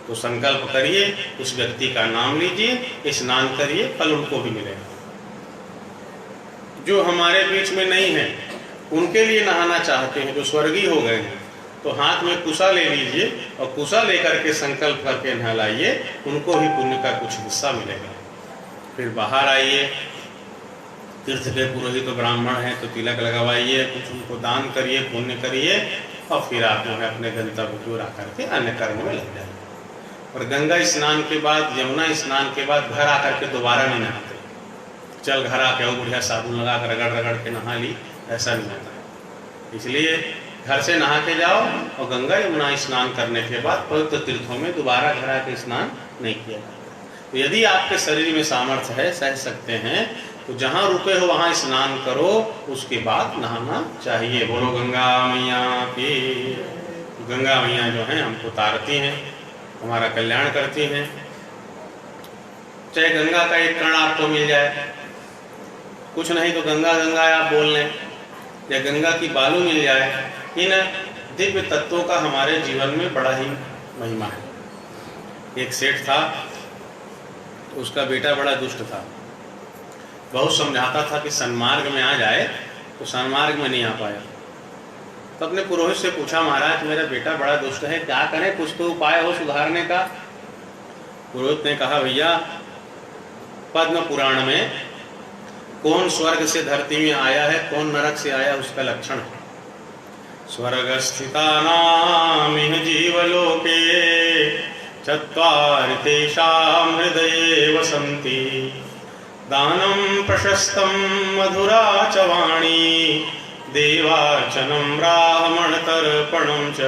तो संकल्प करिए, उस व्यक्ति का नाम लीजिए, स्नान करिए, फल उनको भी मिलेगा। जो हमारे बीच में नहीं है, उनके लिए नहाना चाहते हैं, जो स्वर्गीय हो गए हैं, तो हाथ में कुशा ले लीजिए और कुशा लेकर के संकल्प करके नहलाइए, उनको भी पुण्य का कुछ हिस्सा मिलेगा। फिर बाहर आइए, तीर्थ के पुरोहित तो ब्राह्मण हैं तो तिलक लगवाइए, कुछ उनको दान करिए, पुण्य करिए, और फिर आप जो है अपने गंतव्य की ओर आकर के अन्य कर्म में लग जाइए। और गंगा स्नान के बाद, यमुना स्नान के बाद घर आकर के दोबारा नहीं नहाते। चल घर आके आओ, बढ़िया साबुन लगा कर रगड़ रगड़ के नहा ली, ऐसा नहीं होता है। इसलिए घर से नहा के जाओ और गंगा यमुना स्नान करने के बाद पवित्र तीर्थों में दोबारा घर आके स्नान नहीं किया जाता। तो यदि आपके शरीर में सामर्थ्य है, सह सकते हैं, तो जहाँ रुके हो वहाँ स्नान करो, उसके बाद नहाना चाहिए। बोलो गंगा मैया की। गंगा मैया जो हैं हमको तारती हैं, हमारा कल्याण करती हैं। चाहे गंगा का एक कण आपको मिल जाए, कुछ नहीं तो गंगा गंगा आप बोल लें, या गंगा की बालू मिल जाए, इन दिव्य तत्वों का हमारे जीवन में बड़ा ही महिमा है। एक सेठ था, उसका बेटा बड़ा दुष्ट था, बहुत समझाता था कि सन्मार्ग में आ जाए, तो सन्मार्ग में नहीं आ पाया। तो अपने पुरोहित से पूछा, महाराज मेरा बेटा बड़ा दुष्ट है, क्या करें, कुछ तो उपाय हो सुधारने का। पुरोहित ने कहा, भैया पद्म पुराण में कौन स्वर्ग से धरती में आया है, कौन नरक से आया, उसका लक्षण है। स्वर्गस्थितानां इह जीवलोके चत्वारि तेषां हृदये वसन्ति दानं प्रशस्तं मधुरा च वाणी देवार्चनं ब्राह्मणतर्पणं च।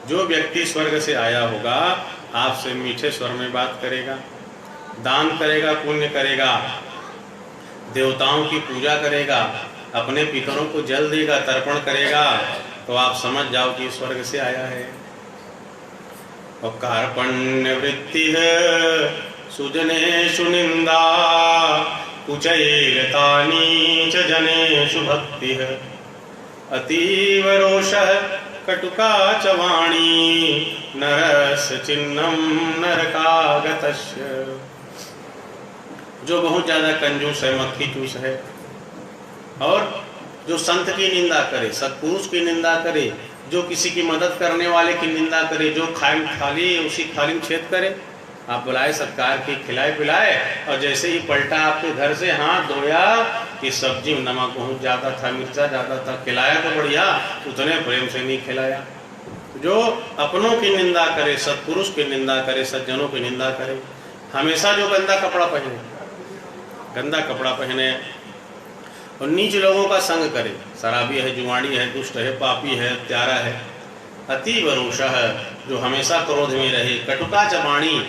जो व्यक्ति स्वर्ग से आया होगा, आपसे मीठे स्वर में बात करेगा, दान करेगा, पुण्य करेगा, देवताओं की पूजा करेगा, अपने पितरों को जल देगा, तर्पण करेगा, तो आप समझ जाओ कि स्वर्ग से आया है। और कार्पण्य वृत्ति है सुजनेषु निंदा कुचैलतानी च जनेषु भक्ति है अतीव रोषः कटुका च वाणी नरस्य चिन्हं नरकागतस्य। जो बहुत ज्यादा कंजूस है, मक्खी चूस है, और जो संत की निंदा करे, सत्पुरुष की निंदा करे, जो किसी की मदद करने वाले की निंदा करे, जो खाली उसी खाली में छेद करे, आप बुलाए सत्कार की, खिलाए पिलाए, और जैसे ही पलटा आपके घर से, हाथ धोया कि सब्जी में नमक बहुत ज़्यादा था, मिर्चा ज़्यादा था, खिलाया तो बढ़िया, उतने प्रेम से नहीं खिलाया। जो अपनों की निंदा करे, सत्पुरुष की निंदा करे, सज्जनों की निंदा करे, हमेशा जो गंदा कपड़ा पहने और नीच लोगों का संग करे, शराबी है, जुआड़ी है, दुष्ट है, पापी है, त्यारा है, अतीव रोषः जो हमेशा क्रोध में रहे, कटुका च वाणी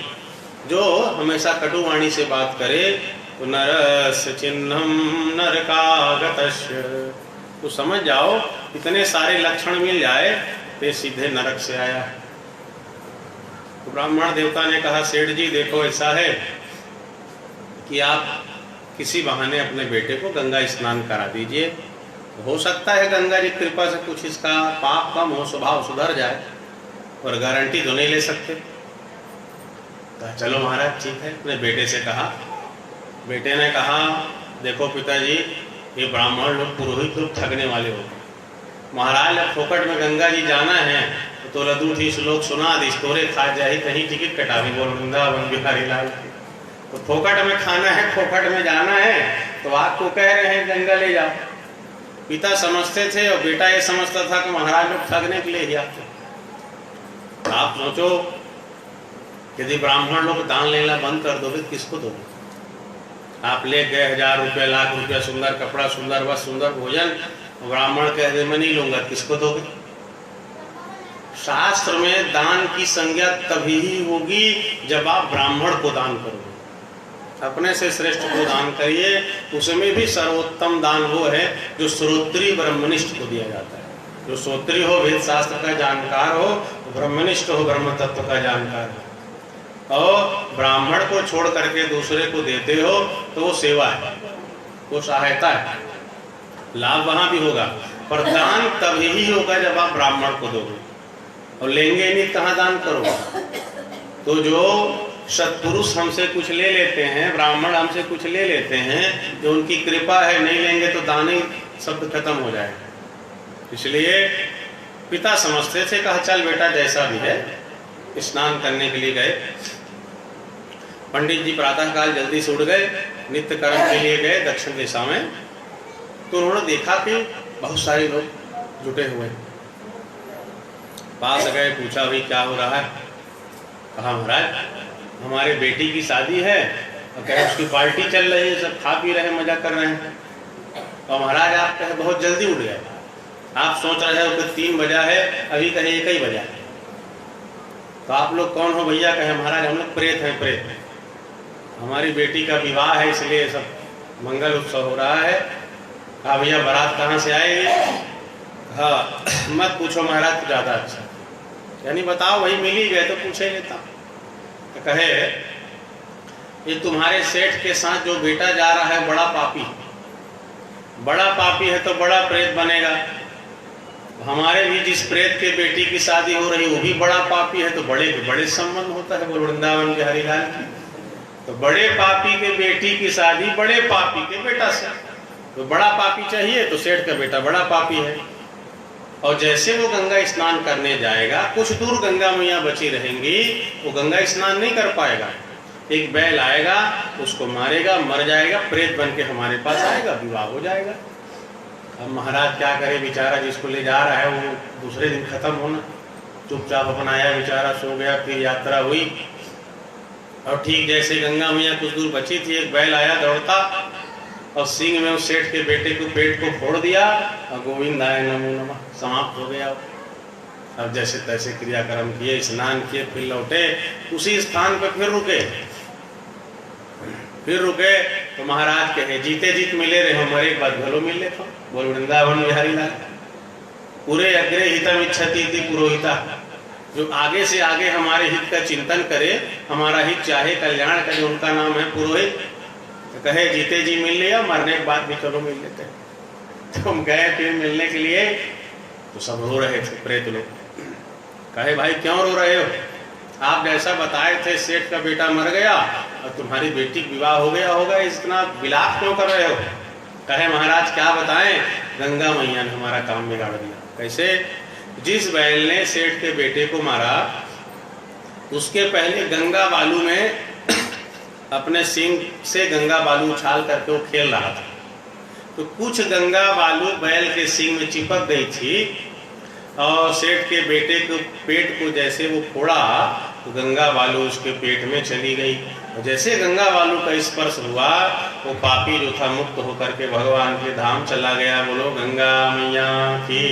जो हमेशा कटुवाणी से बात करे, तो नरस्य चिन्हं नरकागतस्य। तो समझ जाओ इतने सारे लक्षण मिल जाए तो सीधे नरक से आया है। तो ब्राह्मण देवता ने कहा, सेठ जी देखो ऐसा है कि आप किसी बहाने अपने बेटे को गंगा स्नान करा दीजिए, हो सकता है गंगा जी कृपा से कुछ इसका पाप कम हो, स्वभाव सुधर जाए, और गारंटी तो नहीं ले सकते। तो चलो महाराज ठीक है, अपने बेटे से कहा बेटे ने कहा, देखो पिताजी, ये ब्राह्मण लोग पुरोहित लोग ठगने वाले हो। महाराज अब फोकट में गंगा जी जाना है तो लदू थी श्लोक सुना दी, तोरे खा जाए कहीं टिकट कटावी, बोल वृंदावन बिहारी लाल की। तो फोकट में खाना है, फोकट में जाना है, तो आपको कह रहे हैं गंगा ले जाओ। पिता समझते थे और बेटा ये समझता था कि महाराज लोग ठगने के लिए ही आते। आप सोचो, यदि ब्राह्मण लोग दान लेना बंद कर दोगे तो किसको दोगे? आप ले गए 1000 रुपये, लाख रुपया, सुंदर कपड़ा, सुंदर वस्त्र, सुंदर भोजन, ब्राह्मण कह दे मैं नहीं लूंगा, किसको दोगे? शास्त्र में दान की संज्ञा तभी ही होगी जब आप ब्राह्मण को दान करोगे। अपने से श्रेष्ठ को दान करिए, उसमें भी सर्वोत्तम दान वो है जो श्रोत्री ब्रह्मनिष्ठ को दिया जाता है। जो श्रोत्री हो, वेद शास्त्र का जानकार हो, ब्रह्मनिष्ठ हो, ब्रह्म तत्व का जानकार हो, और ब्राह्मण को छोड़ करके दूसरे को देते हो तो वो सेवा है, वो सहायता है। लाभ वहां भी होगा, पर दान तभी ही होगा जब आप ब्राह्मण को दोगे। और लेंगे नहीं कहाँ दान करोगे? तो जो सत्पुरुष हमसे कुछ ले लेते हैं, ब्राह्मण हमसे कुछ ले लेते हैं, जो उनकी कृपा है, नहीं लेंगे तो दान ही शब्द खत्म हो जाएगा। इसलिए पिता समझते थे, कहा चल बेटा जैसा भी है। स्नान करने के लिए गए। पंडित जी प्रातःकाल जल्दी से उठ गए, नित्य कर्म के लिए गए दक्षिण दिशा में। तो उन्होंने देखा कि बहुत सारे लोग जुटे हुए। पास गए, पूछा भाई क्या हो रहा है? कहा महाराज हमारे बेटी की शादी है और कहे उसकी पार्टी चल रही है, सब खा पी रहे हैं, मजा कर रहे हैं। और महाराज आप कहे बहुत जल्दी उठ गए, आप सोच रहे हो कि 3 बजा है, अभी कहे 1 ही बजा है। तो आप लोग कौन हो भैया? कहे महाराज हम लोग प्रेत हैं, प्रेत। हमारी बेटी का विवाह है इसलिए सब मंगल उत्सव हो रहा है। कहा भैया बारात कहाँ से आएगी? हाँ मत पूछो महाराज, तो ज़्यादा अच्छा, यानी बताओ वही मिल ही गए तो पूछे लेता। तो कहे ये तुम्हारे सेठ के साथ जो बेटा जा रहा है बड़ा पापी, बड़ा पापी है तो बड़ा प्रेत बनेगा। हमारे भी जिस प्रेत के बेटी की शादी हो रही वो भी बड़ा पापी है, तो बड़े के बड़े संबंध होता है, बोल वृंदावन बिहारी लाल की। तो बड़े पापी के बेटी की शादी बड़े पापी के बेटा से, तो बड़ा पापी चाहिए तो सेठ का बेटा बड़ा पापी है। और जैसे वो गंगा स्नान करने जाएगा, कुछ दूर गंगा मैया बची रहेंगी, वो गंगा स्नान नहीं कर पाएगा। एक बैल आएगा, उसको मारेगा, मर जाएगा, प्रेत बन के हमारे पास आएगा, विवाह हो जाएगा। अब महाराज क्या करे, बेचारा जिसको ले जा रहा है वो दूसरे दिन खत्म होना। चुपचाप अपन आया, बेचारा सो गया, फिर यात्रा हुई। और ठीक जैसे गंगा मैया कुछ दूर बची थी, एक बैल आया दौड़ता और सींग में उस सेठ के बेटे को पेट को फोड़ दिया और गोविंदाय नमो नमः, समाप्त हो गया। अब जैसे तैसे क्रियाक्रम किए, स्नान किए, फिर लौटे, उसी स्थान पर फिर रुके तो महाराज कहे जीते जीत मिले रहे, हमारे एक बात भलो मिल लेता। बोल वृंदावन बिहारी लाल। पूरे अग्रे हितम इच्छति थी पुरोहिता, जो आगे से आगे हमारे हित का चिंतन करे, हमारा हित चाहे, कल्याण करे, उनका नाम है पुरोहित। तो कहे जीते जी मिल लिया, मरने के बाद भी चलो मिल लेते। तो हम गए फिर मिलने के लिए, तो सब रो रहे थे प्रेत लोग। कहे भाई क्यों रो रहे हो? आप जैसा बताए थे सेठ का बेटा मर गया और तुम्हारी बेटी का विवाह हो गया होगा, इतना विलाप क्यों कर रहे हो? कहे महाराज क्या बताएं, गंगा मैया ने हमारा काम बिगाड़ दिया। कैसे? जिस बैल ने सेठ के बेटे को मारा, उसके पहले गंगा बालू में अपने सींग से गंगा बालू उछाल करके वो खेल रहा था। तो कुछ गंगा बालू बैल के सींग में चिपक गई थी और सेठ के बेटे को पेट को जैसे वो फोड़ा तो गंगा बालू उसके पेट में चली गई। और जैसे गंगा बालू का स्पर्श हुआ, वो पापी जो था मुक्त होकर के भगवान के धाम चला गया। बोलो गंगा मैया की।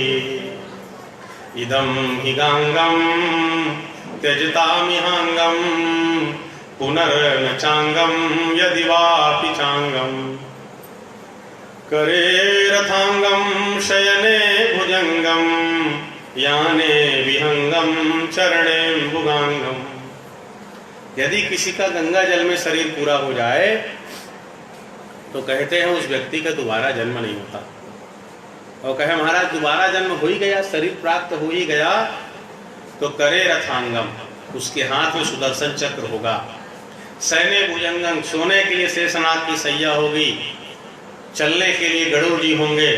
इदम हि गंगम त्यजतामिहांगम पुनर्न चांगम यदि वापि चांगम करे रथांगम शयने भुजंगम याने विहंगम चरणे भुगांगम। यदि किसी का गंगा जल में शरीर पूरा हो जाए तो कहते हैं उस व्यक्ति का दोबारा जन्म नहीं होता। और कहे महाराज दोबारा जन्म हो ही गया, शरीर प्राप्त हो ही गया, तो करे रथांगम, उसके हाथ में सुदर्शन चक्र होगा। सहने भुजंगम, सोने के लिए शेषनाग की सैया होगी, चलने के लिए गरुड़ जी होंगे,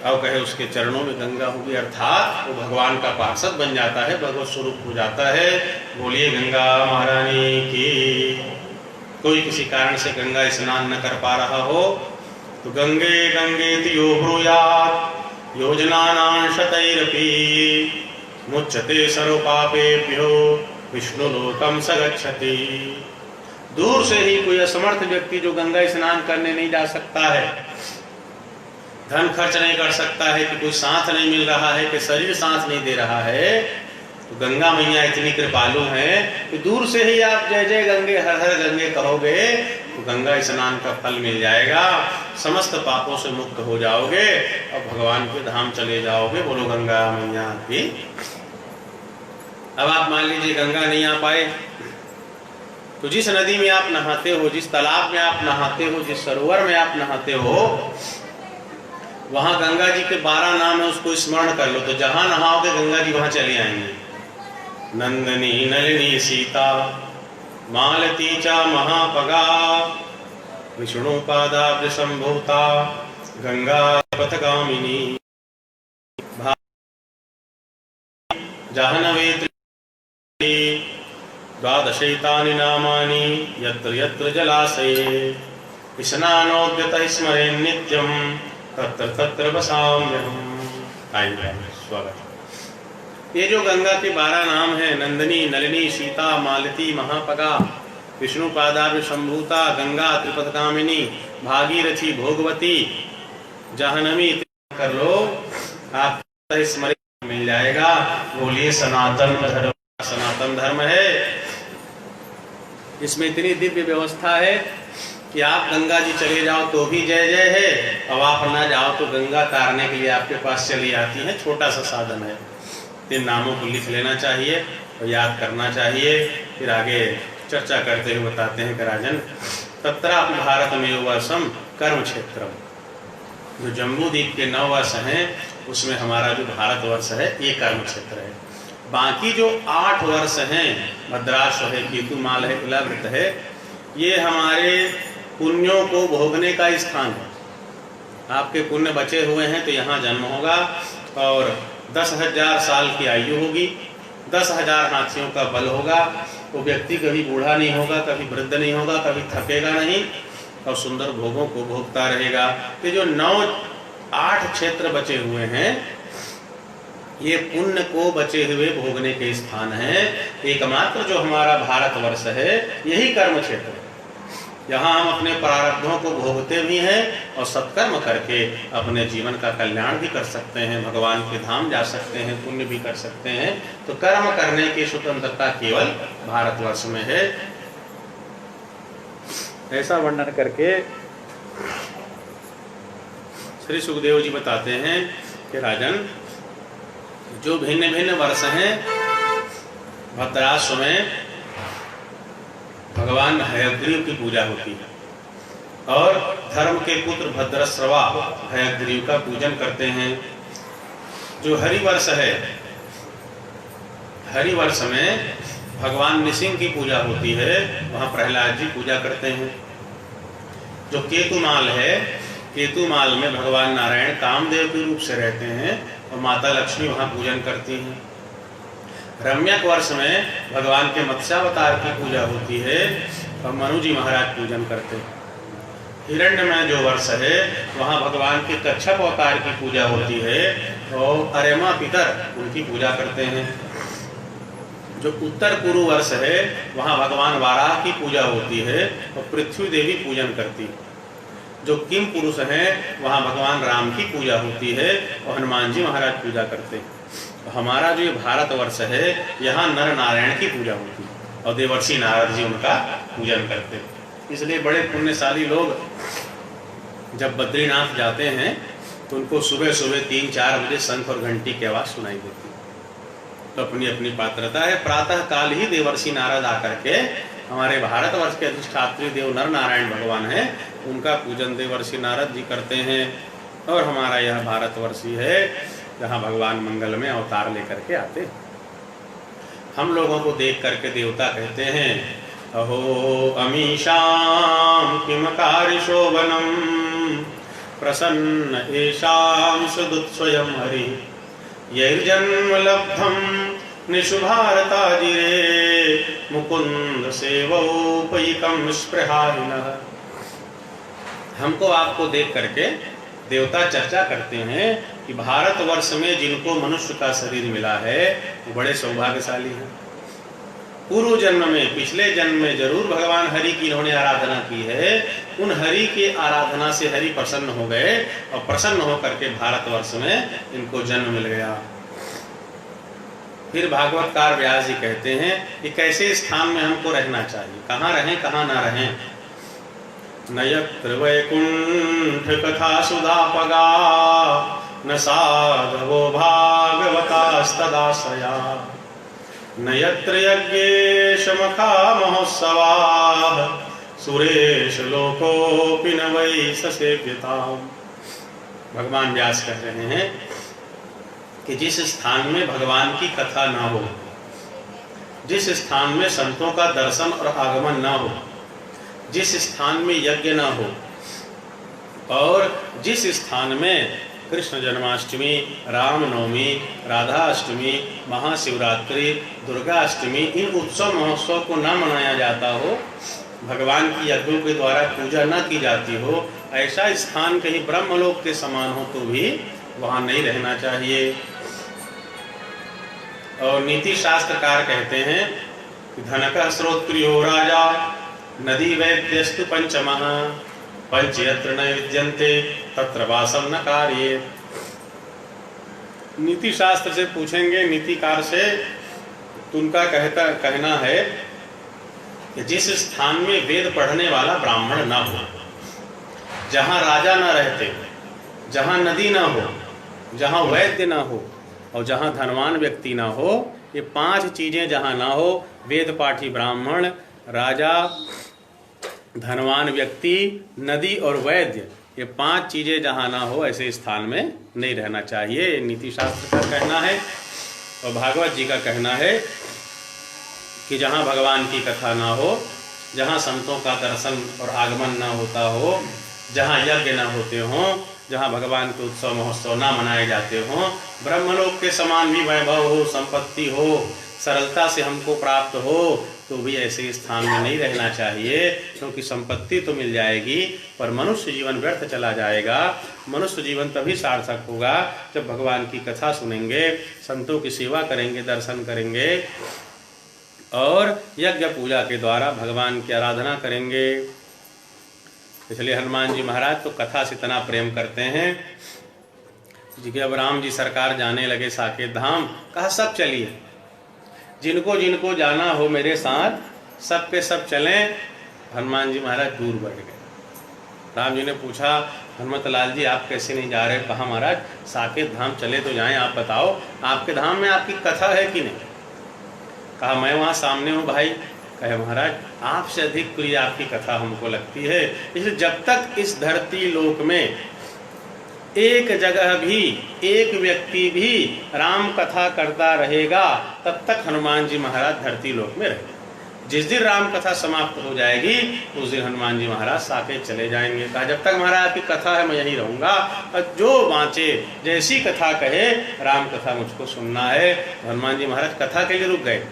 और कहे उसके चरणों में गंगा होगी, अर्थात वो भगवान का पार्षद बन जाता है, भगवत स्वरूप हो जाता है। बोलिए गंगा महारानी की। कोई किसी कारण से गंगा स्नान न कर पा रहा हो तो गंगे गंगे यो ब्रूयात् योजनानां शतैरपि मुच्यते सर्व पापेभ्यो विष्णुलोकम स गच्छति। दूर से ही कोई असमर्थ व्यक्ति जो गंगा स्नान करने नहीं जा सकता है, धन खर्च नहीं कर सकता है, कि कोई साथ नहीं मिल रहा है, कि शरीर साथ नहीं दे रहा है, तो गंगा मैया इतनी कृपालु हैं कि दूर से ही आप जय जय गंगे हर हर गंगे कहोगे तो गंगा स्नान का फल मिल जाएगा, समस्त पापों से मुक्त हो जाओगे और भगवान के धाम चले जाओगे। बोलो गंगा मैया की। अब आप मान लीजिए गंगा नहीं आ पाए तो जिस नदी में आप नहाते हो, जिस तालाब में आप नहाते हो, जिस सरोवर में आप नहाते हो, वहां गंगा जी के 12 नाम है, उसको स्मरण कर लो, तो जहां नहाओगे गंगा जी वहां चले आएंगे। नंदनी नलिनी सीता मालती च महापगा विष्णु पादाब्ज संभूता गंगा पथगामिनी जाह्नवी द्वादशैतानि नामानि यत्र यत्र जलाशये स्नानोद्यतः स्मरेन् नित्यं तत्र तत्र वसाम्यहम्। आइए स्वागत। ये जो गंगा के 12 नाम हैं, नंदनी नलिनी सीता मालती महापगा विष्णु पादाब्ज संभूता गंगा त्रिपथगामिनी भागीरथी भोगवती जाह्नवी, कर लो आप स्मरण मिल जाएगा। बोलिए सनातन धर्म। सनातन धर्म है, इसमें इतनी दिव्य व्यवस्था है कि आप गंगा जी चले जाओ तो भी जय जय है, और आप ना जाओ तो गंगा तारने के लिए आपके पास चली आती है। छोटा सा साधन है, 3 नामों को लिख लेना चाहिए और याद करना चाहिए। फिर आगे चर्चा करते हुए बताते हैं कि राजन तत्रापि भारतमेव वर्षम कर्म क्षेत्रम, जो जम्बू द्वीप के 9 वर्ष हैं उसमें हमारा जो भारतवर्ष है ये कर्म क्षेत्र है। बाकी जो 8 वर्ष हैं, भद्राश्व है, केतुमाल है, इलावृत है, ये हमारे पुण्यों को भोगने का स्थान है। आपके पुण्य बचे हुए हैं तो यहाँ जन्म होगा और 10,000 साल की आयु होगी, 10,000 हाथियों का बल होगा। वो व्यक्ति कभी बूढ़ा नहीं होगा, कभी वृद्ध नहीं होगा, कभी थकेगा नहीं और सुंदर भोगों को भोगता रहेगा। ये जो 9-8 क्षेत्र बचे हुए हैं ये पुण्य को बचे हुए भोगने के स्थान हैं। एकमात्र जो हमारा भारतवर्ष है यही कर्म क्षेत्र है। यहाँ हम अपने प्रारब्धों को भोगते भी हैं और सत्कर्म करके अपने जीवन का कल्याण भी कर सकते हैं, भगवान के धाम जा सकते हैं, पुण्य भी कर सकते हैं। तो कर्म करने की स्वतंत्रता केवल भारतवर्ष में है। ऐसा वर्णन करके श्री सुखदेव जी बताते हैं कि राजन जो भिन्न भिन्न वर्ष हैं, भद्राश्व में भगवान हयग्रीव की पूजा होती है और धर्म के पुत्र भद्रश्रवा हयग्रीव का पूजन करते हैं। जो हरिवर्ष है, हरिवर्ष में भगवान नृसिंह की पूजा होती है, वहाँ प्रहलाद जी पूजा करते हैं। जो केतुमाल है, केतुमाल में भगवान नारायण कामदेव के रूप से रहते हैं और माता लक्ष्मी वहाँ पूजन करती हैं। रम्यक वर्ष में भगवान के मत्स्यावतार की पूजा होती है और मनु जी महाराज पूजन करते हैं। हिरण्य में जो वर्ष है वहाँ भगवान के कच्छप अवतार की पूजा होती है और अरेमा पितर उनकी पूजा करते हैं। जो उत्तर पूर्व वर्ष है वहाँ भगवान वाराह की पूजा होती है और पृथ्वी देवी पूजन करती है। जो किम पुरुष हैं वहाँ भगवान राम की पूजा होती है और हनुमान जी महाराज पूजा करते हैं। तो हमारा जो ये भारतवर्ष है यहाँ नर नारायण की पूजा होती है और देवर्षि नारद जी उनका पूजन करते हैं। इसलिए बड़े पुण्यशाली लोग जब बद्रीनाथ जाते हैं तो उनको सुबह सुबह 3-4 बजे शंख और घंटी की आवाज़ सुनाई देती है। तो अपनी अपनी पात्रता है। प्रातः काल ही देवर्षि नारद आकर के हमारे भारतवर्ष के अधिष्ठात्री देव नर नारायण भगवान हैं, उनका पूजन देवर्षि नारद जी करते हैं। और हमारा यह भारतवर्ष ही है जहाँ भगवान मंगल में अवतार लेकर के आते हैं। हम लोगों को देख करके देवता कहते हैं अहो अमीषां किम कार्यशोभनं प्रसन्न येषां सुदुत्स्वयं हरि यैर्जन्म लब्धं निशुभारताजिरे मुकुंद सेवोपयिकं स्पृहारिणः। हमको आपको देख करके देवता चर्चा करते हैं कि भारतवर्ष में जिनको मनुष्य का शरीर मिला है वो बड़े सौभाग्यशाली हैं। पूर्व जन्म में, पिछले जन्म में जरूर भगवान हरि की इन्होंने आराधना की है। उन हरि के आराधना से हरि प्रसन्न हो गए और प्रसन्न होकर के भारतवर्ष में इनको जन्म मिल गया। फिर भागवतकार व्यास जी कहते हैं कि कैसे स्थान में हमको रहना चाहिए, कहाँ रहें कहाँ ना रहें। न यत्र वैकुंठ कथा सुधापगा न साधवो भागवतास्तदाश्रया न यत्र यज्ञेश मखा महोत्सवाः सुरेश लोकोऽपि न वै ससेव्यताम्। भगवान व्यास कह रहे हैं कि जिस स्थान में भगवान की कथा ना हो, जिस स्थान में संतों का दर्शन और आगमन ना हो, जिस स्थान में यज्ञ ना हो और जिस स्थान में कृष्ण जन्माष्टमी, रामनवमी, राधाष्टमी, महाशिवरात्रि, दुर्गाष्टमी इन उत्सव महोत्सव को न मनाया जाता हो, भगवान की यज्ञों के द्वारा पूजा न की जाती हो, ऐसा स्थान कहीं ब्रह्मलोक के समान हो तो भी वहाँ नहीं रहना चाहिए। और नीति शास्त्रकार कहते हैं कि धनकः श्रोत्रियो राजा नदी वैद्यस्तु पंचमः पंच यत्र न विद्यन्ते तत्र वासं न कार्ये। नीति शास्त्र से पूछेंगे, नीतिकार से, तो उनका कहना है कि जिस स्थान में वेद पढ़ने वाला ब्राह्मण ना हो, जहाँ राजा ना रहते, जहाँ नदी ना हो, जहाँ वैद्य ना हो और जहाँ धनवान व्यक्ति ना हो, ये 5 चीजें जहाँ ना हो, वेद पाठी ब्राह्मण, राजा, धनवान व्यक्ति, नदी और वैद्य, ये 5 चीजें जहाँ ना हो ऐसे स्थान में नहीं रहना चाहिए। नीति शास्त्र का कहना है और भागवत जी का कहना है कि जहाँ भगवान की कथा ना हो, जहाँ संतों का दर्शन और आगमन ना होता हो, जहाँ यज्ञ ना होते हों, जहाँ भगवान के उत्सव महोत्सव ना मनाए जाते हों, ब्रह्मलोक के समान भी वैभव हो, संपत्ति हो, सरलता से हमको प्राप्त हो, तो भी ऐसे स्थान में नहीं रहना चाहिए। क्योंकि संपत्ति तो मिल जाएगी पर मनुष्य जीवन व्यर्थ चला जाएगा। मनुष्य जीवन तभी सार्थक होगा जब भगवान की कथा सुनेंगे, संतों की सेवा करेंगे, दर्शन करेंगे और यज्ञ पूजा के द्वारा भगवान की आराधना करेंगे। इसलिए हनुमान जी महाराज तो कथा से इतना प्रेम करते हैं कि अब राम जी सरकार जाने लगे साकेत धाम, कहा सब चलिए, जिनको जिनको जाना हो मेरे साथ सब के सब चलें। हनुमान जी महाराज दूर बढ़ गए। राम जी ने पूछा, हनुमत लाल जी आप कैसे नहीं जा रहे? कहा महाराज साकेत धाम चले तो जाएं, आप बताओ आपके धाम में आपकी कथा है कि नहीं? कहा मैं वहाँ सामने हूँ भाई। कहे महाराज आपसे अधिक प्रिय आपकी कथा हमको लगती है। इसलिए जब तक इस धरती लोक में एक जगह भी एक व्यक्ति भी राम कथा करता रहेगा तब तक हनुमान जी महाराज धरती लोक में रहेंगे। जिस दिन राम कथा समाप्त हो जाएगी उस दिन हनुमान जी महाराज साकेत चले जाएंगे। कहा जब तक महाराज की कथा है मैं यहीं रहूँगा और जो बाँचे जैसी कथा कहे राम कथा मुझको सुनना है। हनुमान जी महाराज कथा के लिए रुक गए।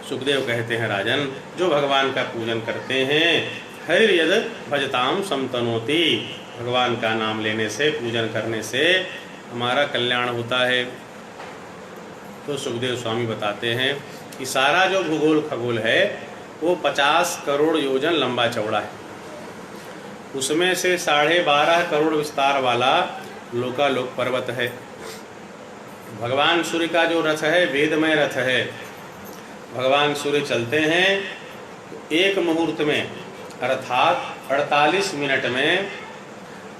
सुखदेव कहते हैं राजन, जो भगवान का पूजन करते हैं हरि यद भजताम समतनोति, भगवान का नाम लेने से पूजन करने से हमारा कल्याण होता है। तो सुखदेव स्वामी बताते हैं कि सारा जो भूगोल खगोल है वो 50 करोड़ योजन लंबा चौड़ा है। उसमें से 12.5 करोड़ विस्तार वाला लोकालोक पर्वत है। भगवान सूर्य का जो रथ है वेदमय रथ है। भगवान सूर्य चलते हैं एक मुहूर्त में अर्थात 48 मिनट में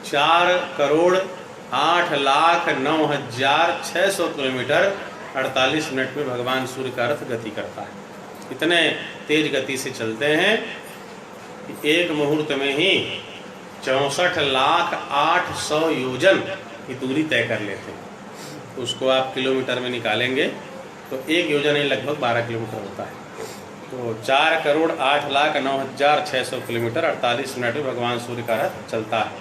4,08,09,600 किलोमीटर 48 मिनट में भगवान सूर्य का रथ गति करता है। इतने तेज गति से चलते हैं कि एक मुहूर्त में ही 64,08,000 योजन की दूरी तय कर लेते हैं। उसको आप किलोमीटर में निकालेंगे तो एक योजन ही लगभग 12 किलोमीटर होता है। तो 4,08,09,600 किलोमीटर 48 मिनट में भगवान सूर्य का रथ चलता है।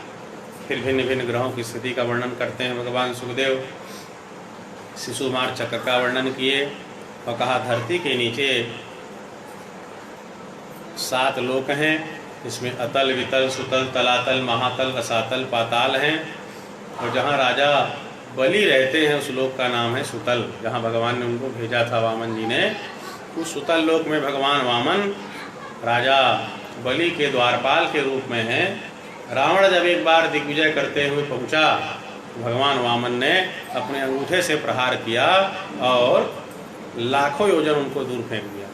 फिर भिन्न भिन्न ग्रहों की स्थिति का वर्णन करते हैं भगवान सुखदेव। शिशुमार चक्र का वर्णन किए और कहा धरती के नीचे 7 लोक हैं, इसमें अतल, वितल, सुतल, तलातल, महातल, रसातल, पाताल हैं। और जहाँ राजा बलि रहते हैं उस लोक का नाम है सुतल, जहाँ भगवान ने उनको भेजा था वामन जी ने। उस सुतल लोक में भगवान वामन राजा बलि के द्वारपाल के रूप में हैं। रावण जब एक बार दिग्विजय करते हुए पहुंचा, भगवान वामन ने अपने अंगूठे से प्रहार किया और लाखों योजन उनको दूर फेंक दिया।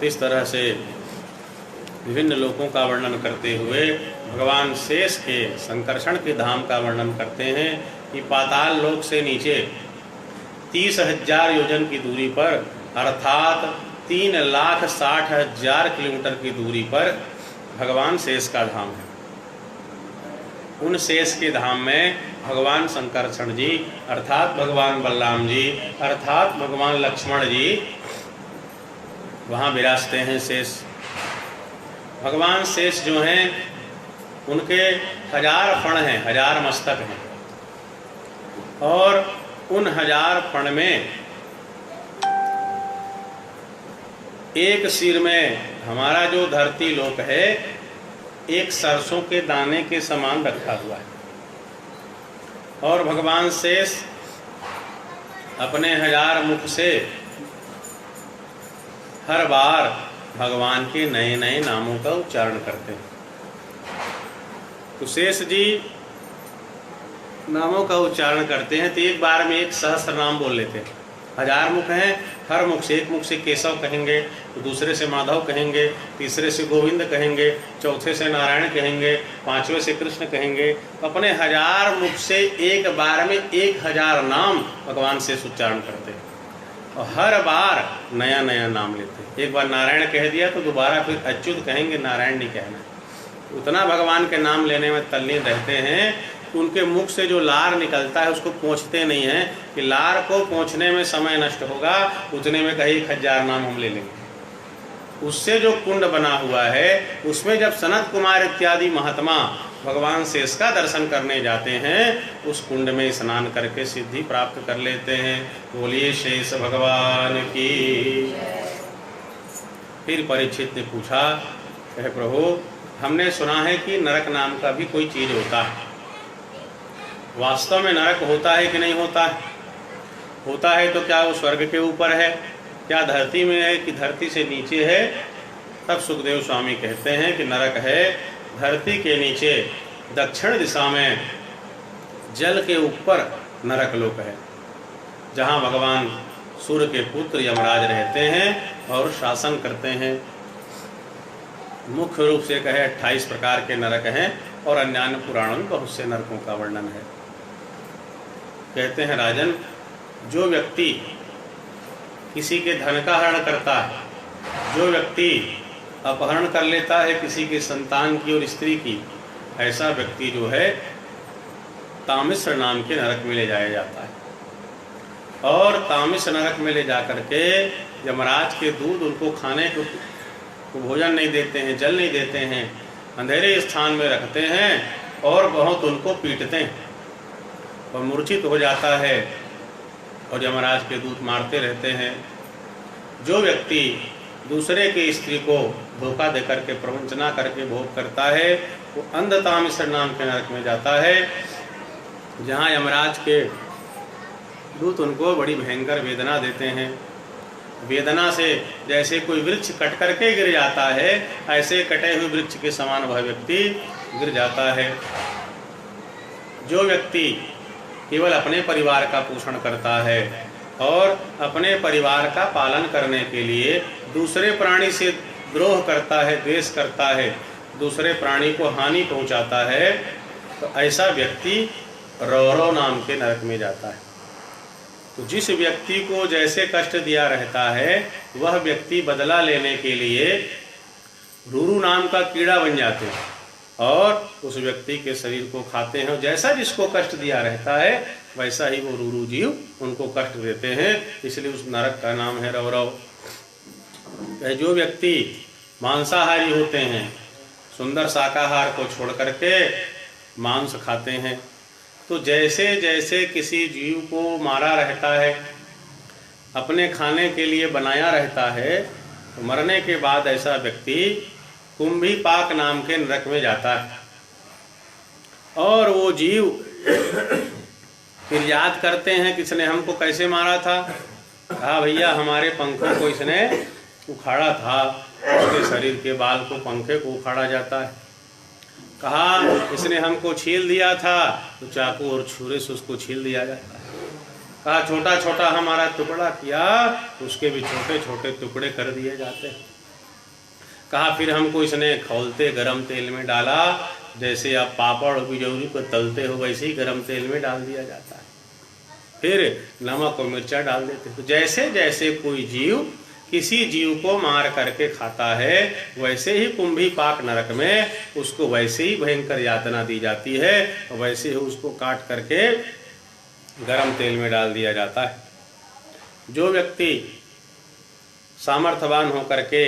इस तरह से विभिन्न लोकों का वर्णन करते हुए भगवान शेष के संकर्षण के धाम का वर्णन करते हैं कि पाताल लोक से नीचे 30,000 योजन की दूरी पर अर्थात 3,60,000 किलोमीटर की दूरी पर भगवान शेष का धाम है। उन शेष के धाम में भगवान संकर्षण जी अर्थात भगवान बलराम जी अर्थात भगवान लक्ष्मण जी वहाँ विराजते हैं। शेष भगवान शेष जो हैं उनके 1000 फण हैं, 1000 मस्तक हैं और उन 1000 फण में एक सिर में हमारा जो धरती लोक है एक सरसों के दाने के समान रखा हुआ है। और भगवान शेष अपने 1000 मुख से हर बार भगवान के नए नए नामों का उच्चारण करते हैं। तो शेष जी नामों का उच्चारण करते हैं तो एक बार में 1 सहस्त्र नाम बोल लेते हैं। 1000 मुख हैं, हर मुख से, एक मुख से केशव कहेंगे, तो दूसरे से माधव कहेंगे, तीसरे से गोविंद कहेंगे, चौथे से नारायण कहेंगे, 5वें से कृष्ण कहेंगे। अपने 1000 मुख से एक बार में 1000 नाम भगवान से उच्चारण करते हैं और हर बार नया नया नाम लेते हैं। एक बार नारायण कह दिया तो दोबारा फिर अच्युत कहेंगे, नारायण नहीं कहना। उतना भगवान के नाम लेने में तल्लीन रहते हैं कि उनके मुख से जो लार निकलता है उसको पोंछते नहीं हैं कि लार को पोंछने में समय नष्ट होगा, उतने में कहीं 1000 नाम हम ले लेंगे। उससे जो कुंड बना हुआ है उसमें जब सनत कुमार इत्यादि महात्मा भगवान शेष का दर्शन करने जाते हैं उस कुंड में स्नान करके सिद्धि प्राप्त कर लेते हैं। बोलिए शेष भगवान की। फिर परीक्षित ने पूछा, कहे प्रभु हमने सुना है कि नरक नाम का भी कोई चीज होता है, वास्तव में नरक होता है कि नहीं होता है? होता है तो क्या वो स्वर्ग के ऊपर है, क्या धरती में है कि धरती से नीचे है? तब सुखदेव स्वामी कहते हैं कि नरक है धरती के नीचे दक्षिण दिशा में जल के ऊपर नरक लोक है, जहाँ भगवान सूर्य के पुत्र यमराज रहते हैं और शासन करते हैं। मुख्य रूप से कहे 28 प्रकार के नरक हैं और अन्य पुराणों में बहुत से नरकों का वर्णन है। कहते हैं राजन, जो व्यक्ति किसी के धन का हरण करता है, जो व्यक्ति अपहरण कर लेता है किसी के संतान की और स्त्री की, ऐसा व्यक्ति जो है तामिश्र नाम के नरक में ले जाया जाता है। और तामिश्र नरक में ले जाकर के यमराज के दूत उनको खाने को भोजन नहीं देते हैं, जल नहीं देते हैं, अंधेरे स्थान में रखते हैं और बहुत उनको पीटते हैं और मूर्छित हो जाता है और यमराज के दूत मारते रहते हैं। जो व्यक्ति दूसरे की स्त्री को धोखा देकर के प्रवंचना करके भोग करता है वो अंधतामिश्र नाम के नरक में जाता है, जहाँ यमराज के दूत उनको बड़ी भयंकर वेदना देते हैं। वेदना से जैसे कोई वृक्ष कट करके गिर जाता है, ऐसे कटे हुए वृक्ष के समान वह व्यक्ति गिर जाता है। जो व्यक्ति केवल अपने परिवार का पोषण करता है और अपने परिवार का पालन करने के लिए दूसरे प्राणी से द्रोह करता है, द्वेष करता है, दूसरे प्राणी को हानि पहुंचाता है, तो ऐसा व्यक्ति रौरव नाम के नरक में जाता है। तो जिस व्यक्ति को जैसे कष्ट दिया रहता है वह व्यक्ति बदला लेने के लिए रूरू नाम का कीड़ा बन जाते हैं और उस व्यक्ति के शरीर को खाते हैं। जैसा जिसको कष्ट दिया रहता है वैसा ही वो रूरू जीव उनको कष्ट देते हैं, इसलिए उस नरक का नाम है रौरव। जो व्यक्ति मांसाहारी होते हैं, सुंदर शाकाहार को छोड़ करके मांस खाते हैं, तो जैसे जैसे किसी जीव को मारा रहता है, अपने खाने के लिए बनाया रहता है, तो मरने के बाद ऐसा व्यक्ति कुंभीपाक नाम के नरक में जाता है। और वो जीव फिर याद करते हैं किसने हमको कैसे मारा था। कहा भैया हमारे पंखों को इसने उखाड़ा था, उसके शरीर के बाल को पंखे को उखाड़ा जाता है। कहा इसने हमको छील दिया था, तो चाकू और छुरे से उसको छील दिया जाता है। कहा छोटा छोटा हमारा टुकड़ा किया, उसके भी छोटे छोटे टुकड़े कर दिए जाते हैं। कहा फिर हमको इसने खौलते गरम तेल में डाला, जैसे आप पापड़ और बिजौरी को तलते हो वैसे ही गरम तेल में डाल दिया जाता है, फिर नमक और मिर्चा डाल देते। तो जैसे जैसे कोई जीव किसी जीव को मार करके खाता है, वैसे ही कुंभीपाक नरक में उसको वैसे ही भयंकर यातना दी जाती है, और वैसे ही उसको काट करके गरम तेल में डाल दिया जाता है। जो व्यक्ति सामर्थ्यवान होकर के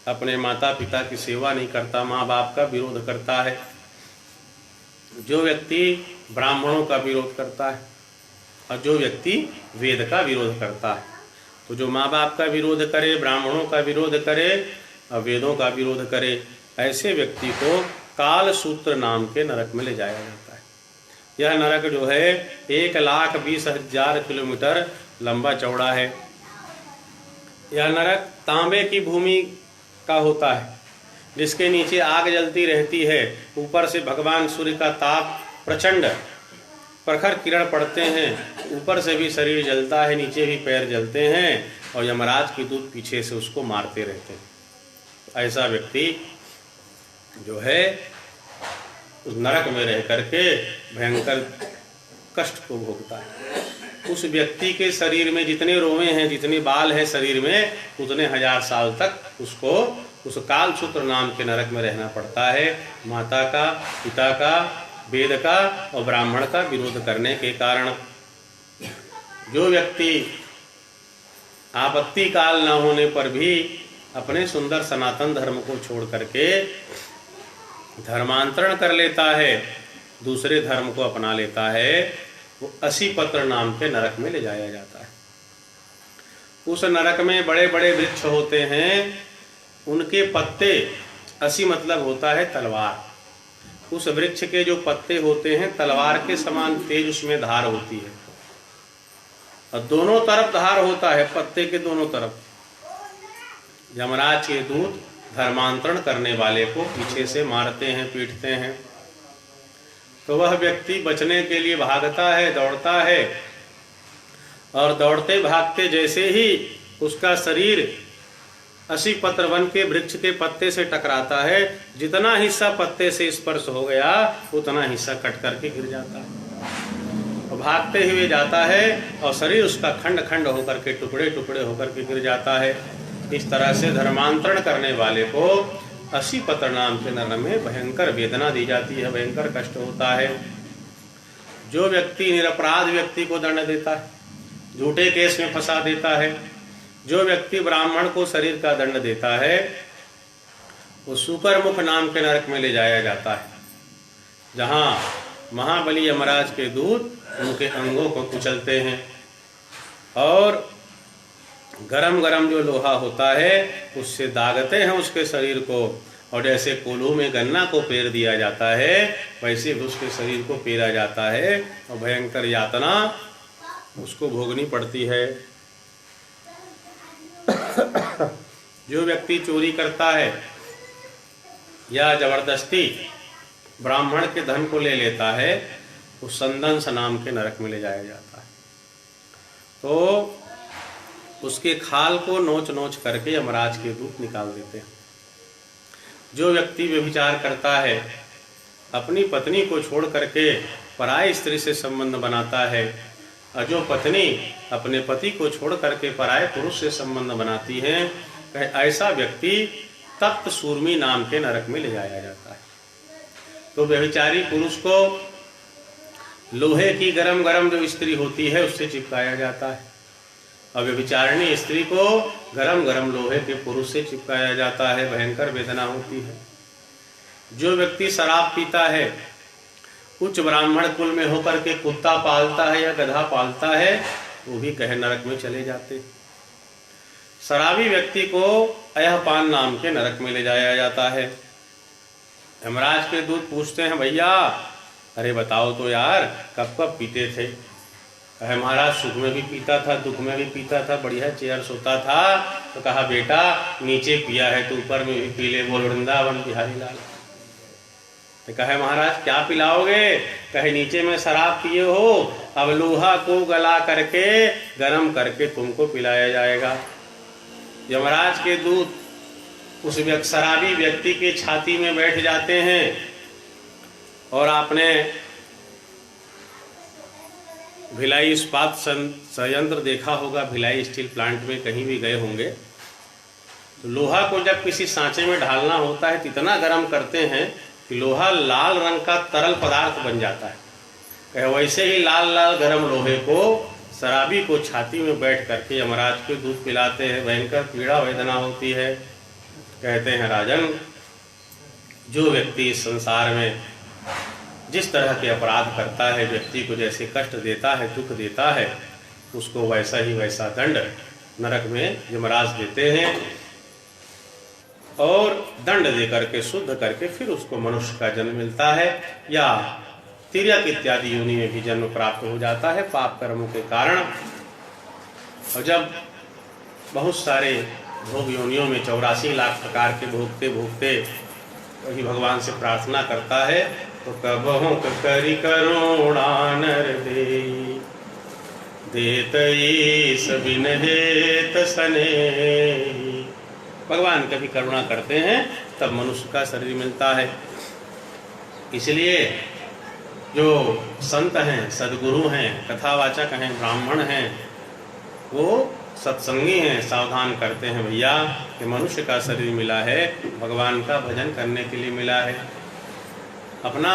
अपने माता पिता की सेवा नहीं करता, माँ बाप का विरोध करता है, जो व्यक्ति ब्राह्मणों का विरोध करता है, और जो व्यक्ति वेद का विरोध करता है, तो जो माँ बाप का विरोध करे, ब्राह्मणों का विरोध करे और वेदों का विरोध करे, ऐसे व्यक्ति को काल सूत्र नाम के नरक में ले जाया जाता है। यह नरक जो है 1,20,000 किलोमीटर लंबा चौड़ा है। यह नरक तांबे की भूमि का होता है, जिसके नीचे आग जलती रहती है, ऊपर से भगवान सूर्य का ताप प्रचंड प्रखर किरण पड़ते हैं, ऊपर से भी शरीर जलता है, नीचे भी पैर जलते हैं, और यमराज की दूत पीछे से उसको मारते रहते हैं। ऐसा व्यक्ति जो है उस नरक में रह करके भयंकर कष्ट को भोगता है। उस व्यक्ति के शरीर में जितने रोवे हैं, जितने बाल हैं शरीर में, उतने 1000 साल तक उसको उस कालसूत्र नाम के नरक में रहना पड़ता है, माता का, पिता का, वेद का और ब्राह्मण का विरोध करने के कारण। जो व्यक्ति आपत्ति काल न होने पर भी अपने सुंदर सनातन धर्म को छोड़ करके धर्मांतरण कर लेता है, दूसरे धर्म को अपना लेता है, वो असीपत्र नाम के नरक में ले जाया जाता है। उस नरक में बड़े बड़े वृक्ष होते हैं, उनके पत्ते, असी मतलब होता है तलवार, उस वृक्ष के जो पत्ते होते हैं तलवार के समान तेज उसमें धार होती है, और दोनों तरफ धार होता है, पत्ते के दोनों तरफ। यमराज के दूत धर्मांतरण करने वाले को पीछे से मारते हैं, पीटते हैं, तो वह व्यक्ति बचने के लिए भागता है, दौड़ता है, और दौड़ते भागते जैसे ही उसका शरीर असी पत्र वन के वृक्ष के पत्ते से टकराता है, जितना हिस्सा पत्ते से स्पर्श हो गया उतना हिस्सा कट करके गिर जाता है, और भागते हुए जाता है, और शरीर उसका खंड खंड होकर के, टुकड़े टुकड़े होकर के गिर जाता है। इस तरह से धर्मांतरण करने वाले को असी पत्र नाम के नरक में भयंकर वेदना दी जाती है, भयंकर कष्ट होता है। जो व्यक्ति निरपराध व्यक्ति को दंड देता है, झूठे केस में फंसा देता है, जो व्यक्ति ब्राह्मण को शरीर का दंड देता है, वो शुकरमुख नाम के नरक में ले जाया जाता है, जहाँ महाबली यमराज के दूत उनके अंगों को कुचलते हैं, और गरम गरम जो लोहा होता है उससे दागते हैं उसके शरीर को, और जैसे कोल्हू में गन्ना को पेर दिया जाता है वैसे उसके शरीर को पेरा जाता है, और भयंकर यातना उसको भोगनी पड़ती है। जो व्यक्ति चोरी करता है या जबरदस्ती ब्राह्मण के धन को ले लेता है, उस संदंस नाम के नरक में ले जाया जाता है। तो उसके खाल को नोच नोच करके यमराज के दूत निकाल देते हैं। जो व्यक्ति व्यभिचार करता है, अपनी पत्नी को छोड़ करके पराई स्त्री से संबंध बनाता है, और जो पत्नी अपने पति को छोड़ करके पराये पुरुष से संबंध बनाती है, ऐसा व्यक्ति तप्त सूर्मी नाम के नरक में ले जाया जाता है। तो व्यभिचारी पुरुष को लोहे की गरम गरम जो स्त्री होती है उससे चिपकाया जाता है, और व्यभिचारिणी स्त्री को गरम गरम लोहे के पुरुष से चिपकाया जाता है, भयंकर वेदना होती है। जो व्यक्ति शराब पीता है, उच्च ब्राह्मण कुल में होकर के कुत्ता पालता है या गधा पालता है, वो भी कहे नरक में चले जाते। शराबी व्यक्ति को अयहपान नाम के नरक में ले जाया जाता है। यमराज के दूत पूछते हैं, भैया अरे बताओ तो यार, कब कब पीते थे? कहे महाराज सुख में भी पीता था, दुख में भी पीता था, बढ़िया चेयर सोता था। तो कहा बेटा नीचे पिया है तो ऊपर में भी पी ले, बोल वृंदावन बिहारी लाल। तो कहे महाराज क्या पिलाओगे? कहे नीचे में शराब पिए हो, अब लोहा को गला करके गरम करके तुमको पिलाया जाएगा। यमराज के दूत उस शराबी व्यक्ति की छाती में बैठ जाते हैं। और आपने भिलाई इस्पात संयंत्र देखा होगा, भिलाई स्टील प्लांट में कहीं भी गए होंगे, तो लोहा को जब किसी सांचे में ढालना होता है तो इतना गर्म करते हैं कि लोहा लाल रंग का तरल पदार्थ बन जाता है। कहे वैसे ही लाल लाल गर्म लोहे को शराबी को छाती में बैठ करके यमराज के दूध पिलाते हैं, भयंकर पीड़ा वेदना होती है। कहते हैं राजन, जो व्यक्ति इस संसार में जिस तरह के अपराध करता है, व्यक्ति को जैसे कष्ट देता है, दुख देता है, उसको वैसा ही वैसा दंड नरक में यमराज देते हैं। और दंड दे करके शुद्ध करके फिर उसको मनुष्य का जन्म मिलता है, या तिर्यक इत्यादि योनि में भी जन्म प्राप्त हो जाता है पाप कर्मों के कारण। और जब बहुत सारे भोग योनियों में 84 लाख प्रकार के भोगते भोगते वही भगवान से प्रार्थना करता है, तो कबहु करी करुणा नर देत ईस बिन हेत सने। भगवान कभी करुणा करते हैं तब मनुष्य का शरीर मिलता है। इसलिए जो संत हैं, सद्गुरु हैं, कथावाचक हैं, ब्राह्मण हैं, वो सत्संगी हैं, सावधान करते हैं भैया कि मनुष्य का शरीर मिला है, भगवान का भजन करने के लिए मिला है, अपना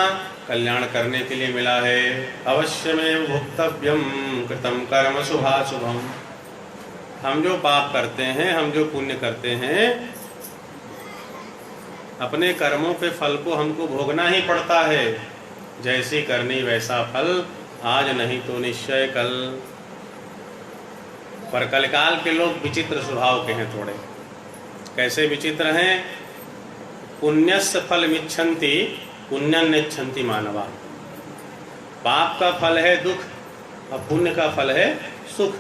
कल्याण करने के लिए मिला है। अवश्य में भुक्तव्यम कृतम कर्म शुभाशुभम। हम जो पाप करते हैं, हम जो पुण्य करते हैं, अपने कर्मों के फल को हमको भोगना ही पड़ता है। जैसी करनी वैसा फल, आज नहीं तो निश्चय कल। पर कलकाल के लोग विचित्र स्वभाव के हैं थोड़े। कैसे विचित्र हैं? पुण्यस्य फल मिच्छन्ति पुण्यं नेच्छन्ति मानवा। पाप का फल है दुख और पुण्य का फल है सुख।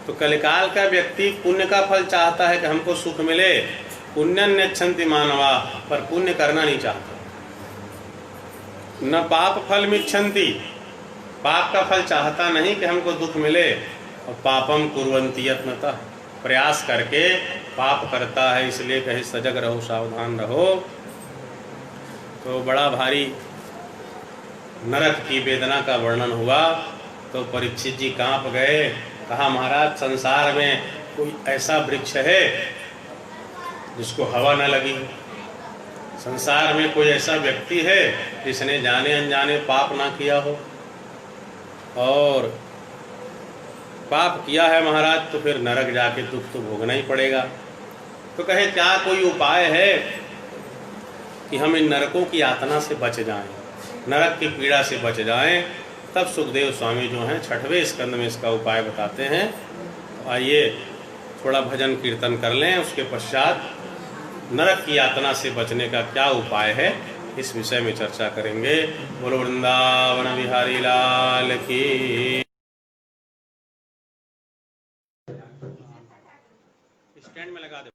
तो कलिकाल का व्यक्ति पुण्य का फल चाहता है कि हमको सुख मिले, पुण्यं नेच्छन्ति मानवा, पर पुण्य करना नहीं चाहता। न पाप फल मिच्छन्ति, पाप का फल चाहता नहीं कि हमको दुख मिले, और पापम कुर्वन्ति यत्नतः, प्रयास करके पाप करता है। इसलिए कहे सजग रहो, सावधान रहो। तो बड़ा भारी नरक की वेदना का वर्णन हुआ तो परीक्षित जी कांप गए। कहा महाराज संसार में कोई ऐसा वृक्ष है जिसको हवा न लगी? संसार में कोई ऐसा व्यक्ति है जिसने जाने अनजाने पाप ना किया हो? और पाप किया है महाराज तो फिर नरक जाके दुख तो भोगना ही पड़ेगा। तो कहे क्या कोई उपाय है कि हम इन नरकों की यातना से बच जाएं, नरक की पीड़ा से बच जाएं? तब सुखदेव स्वामी जो हैं 6वें स्कंद में इसका उपाय बताते हैं। तो आइए थोड़ा भजन कीर्तन कर लें, उसके पश्चात नरक की यातना से बचने का क्या उपाय है इस विषय में चर्चा करेंगे। बोलो वृंदावन बिहारी लाल की। स्टैंड में लगा दे।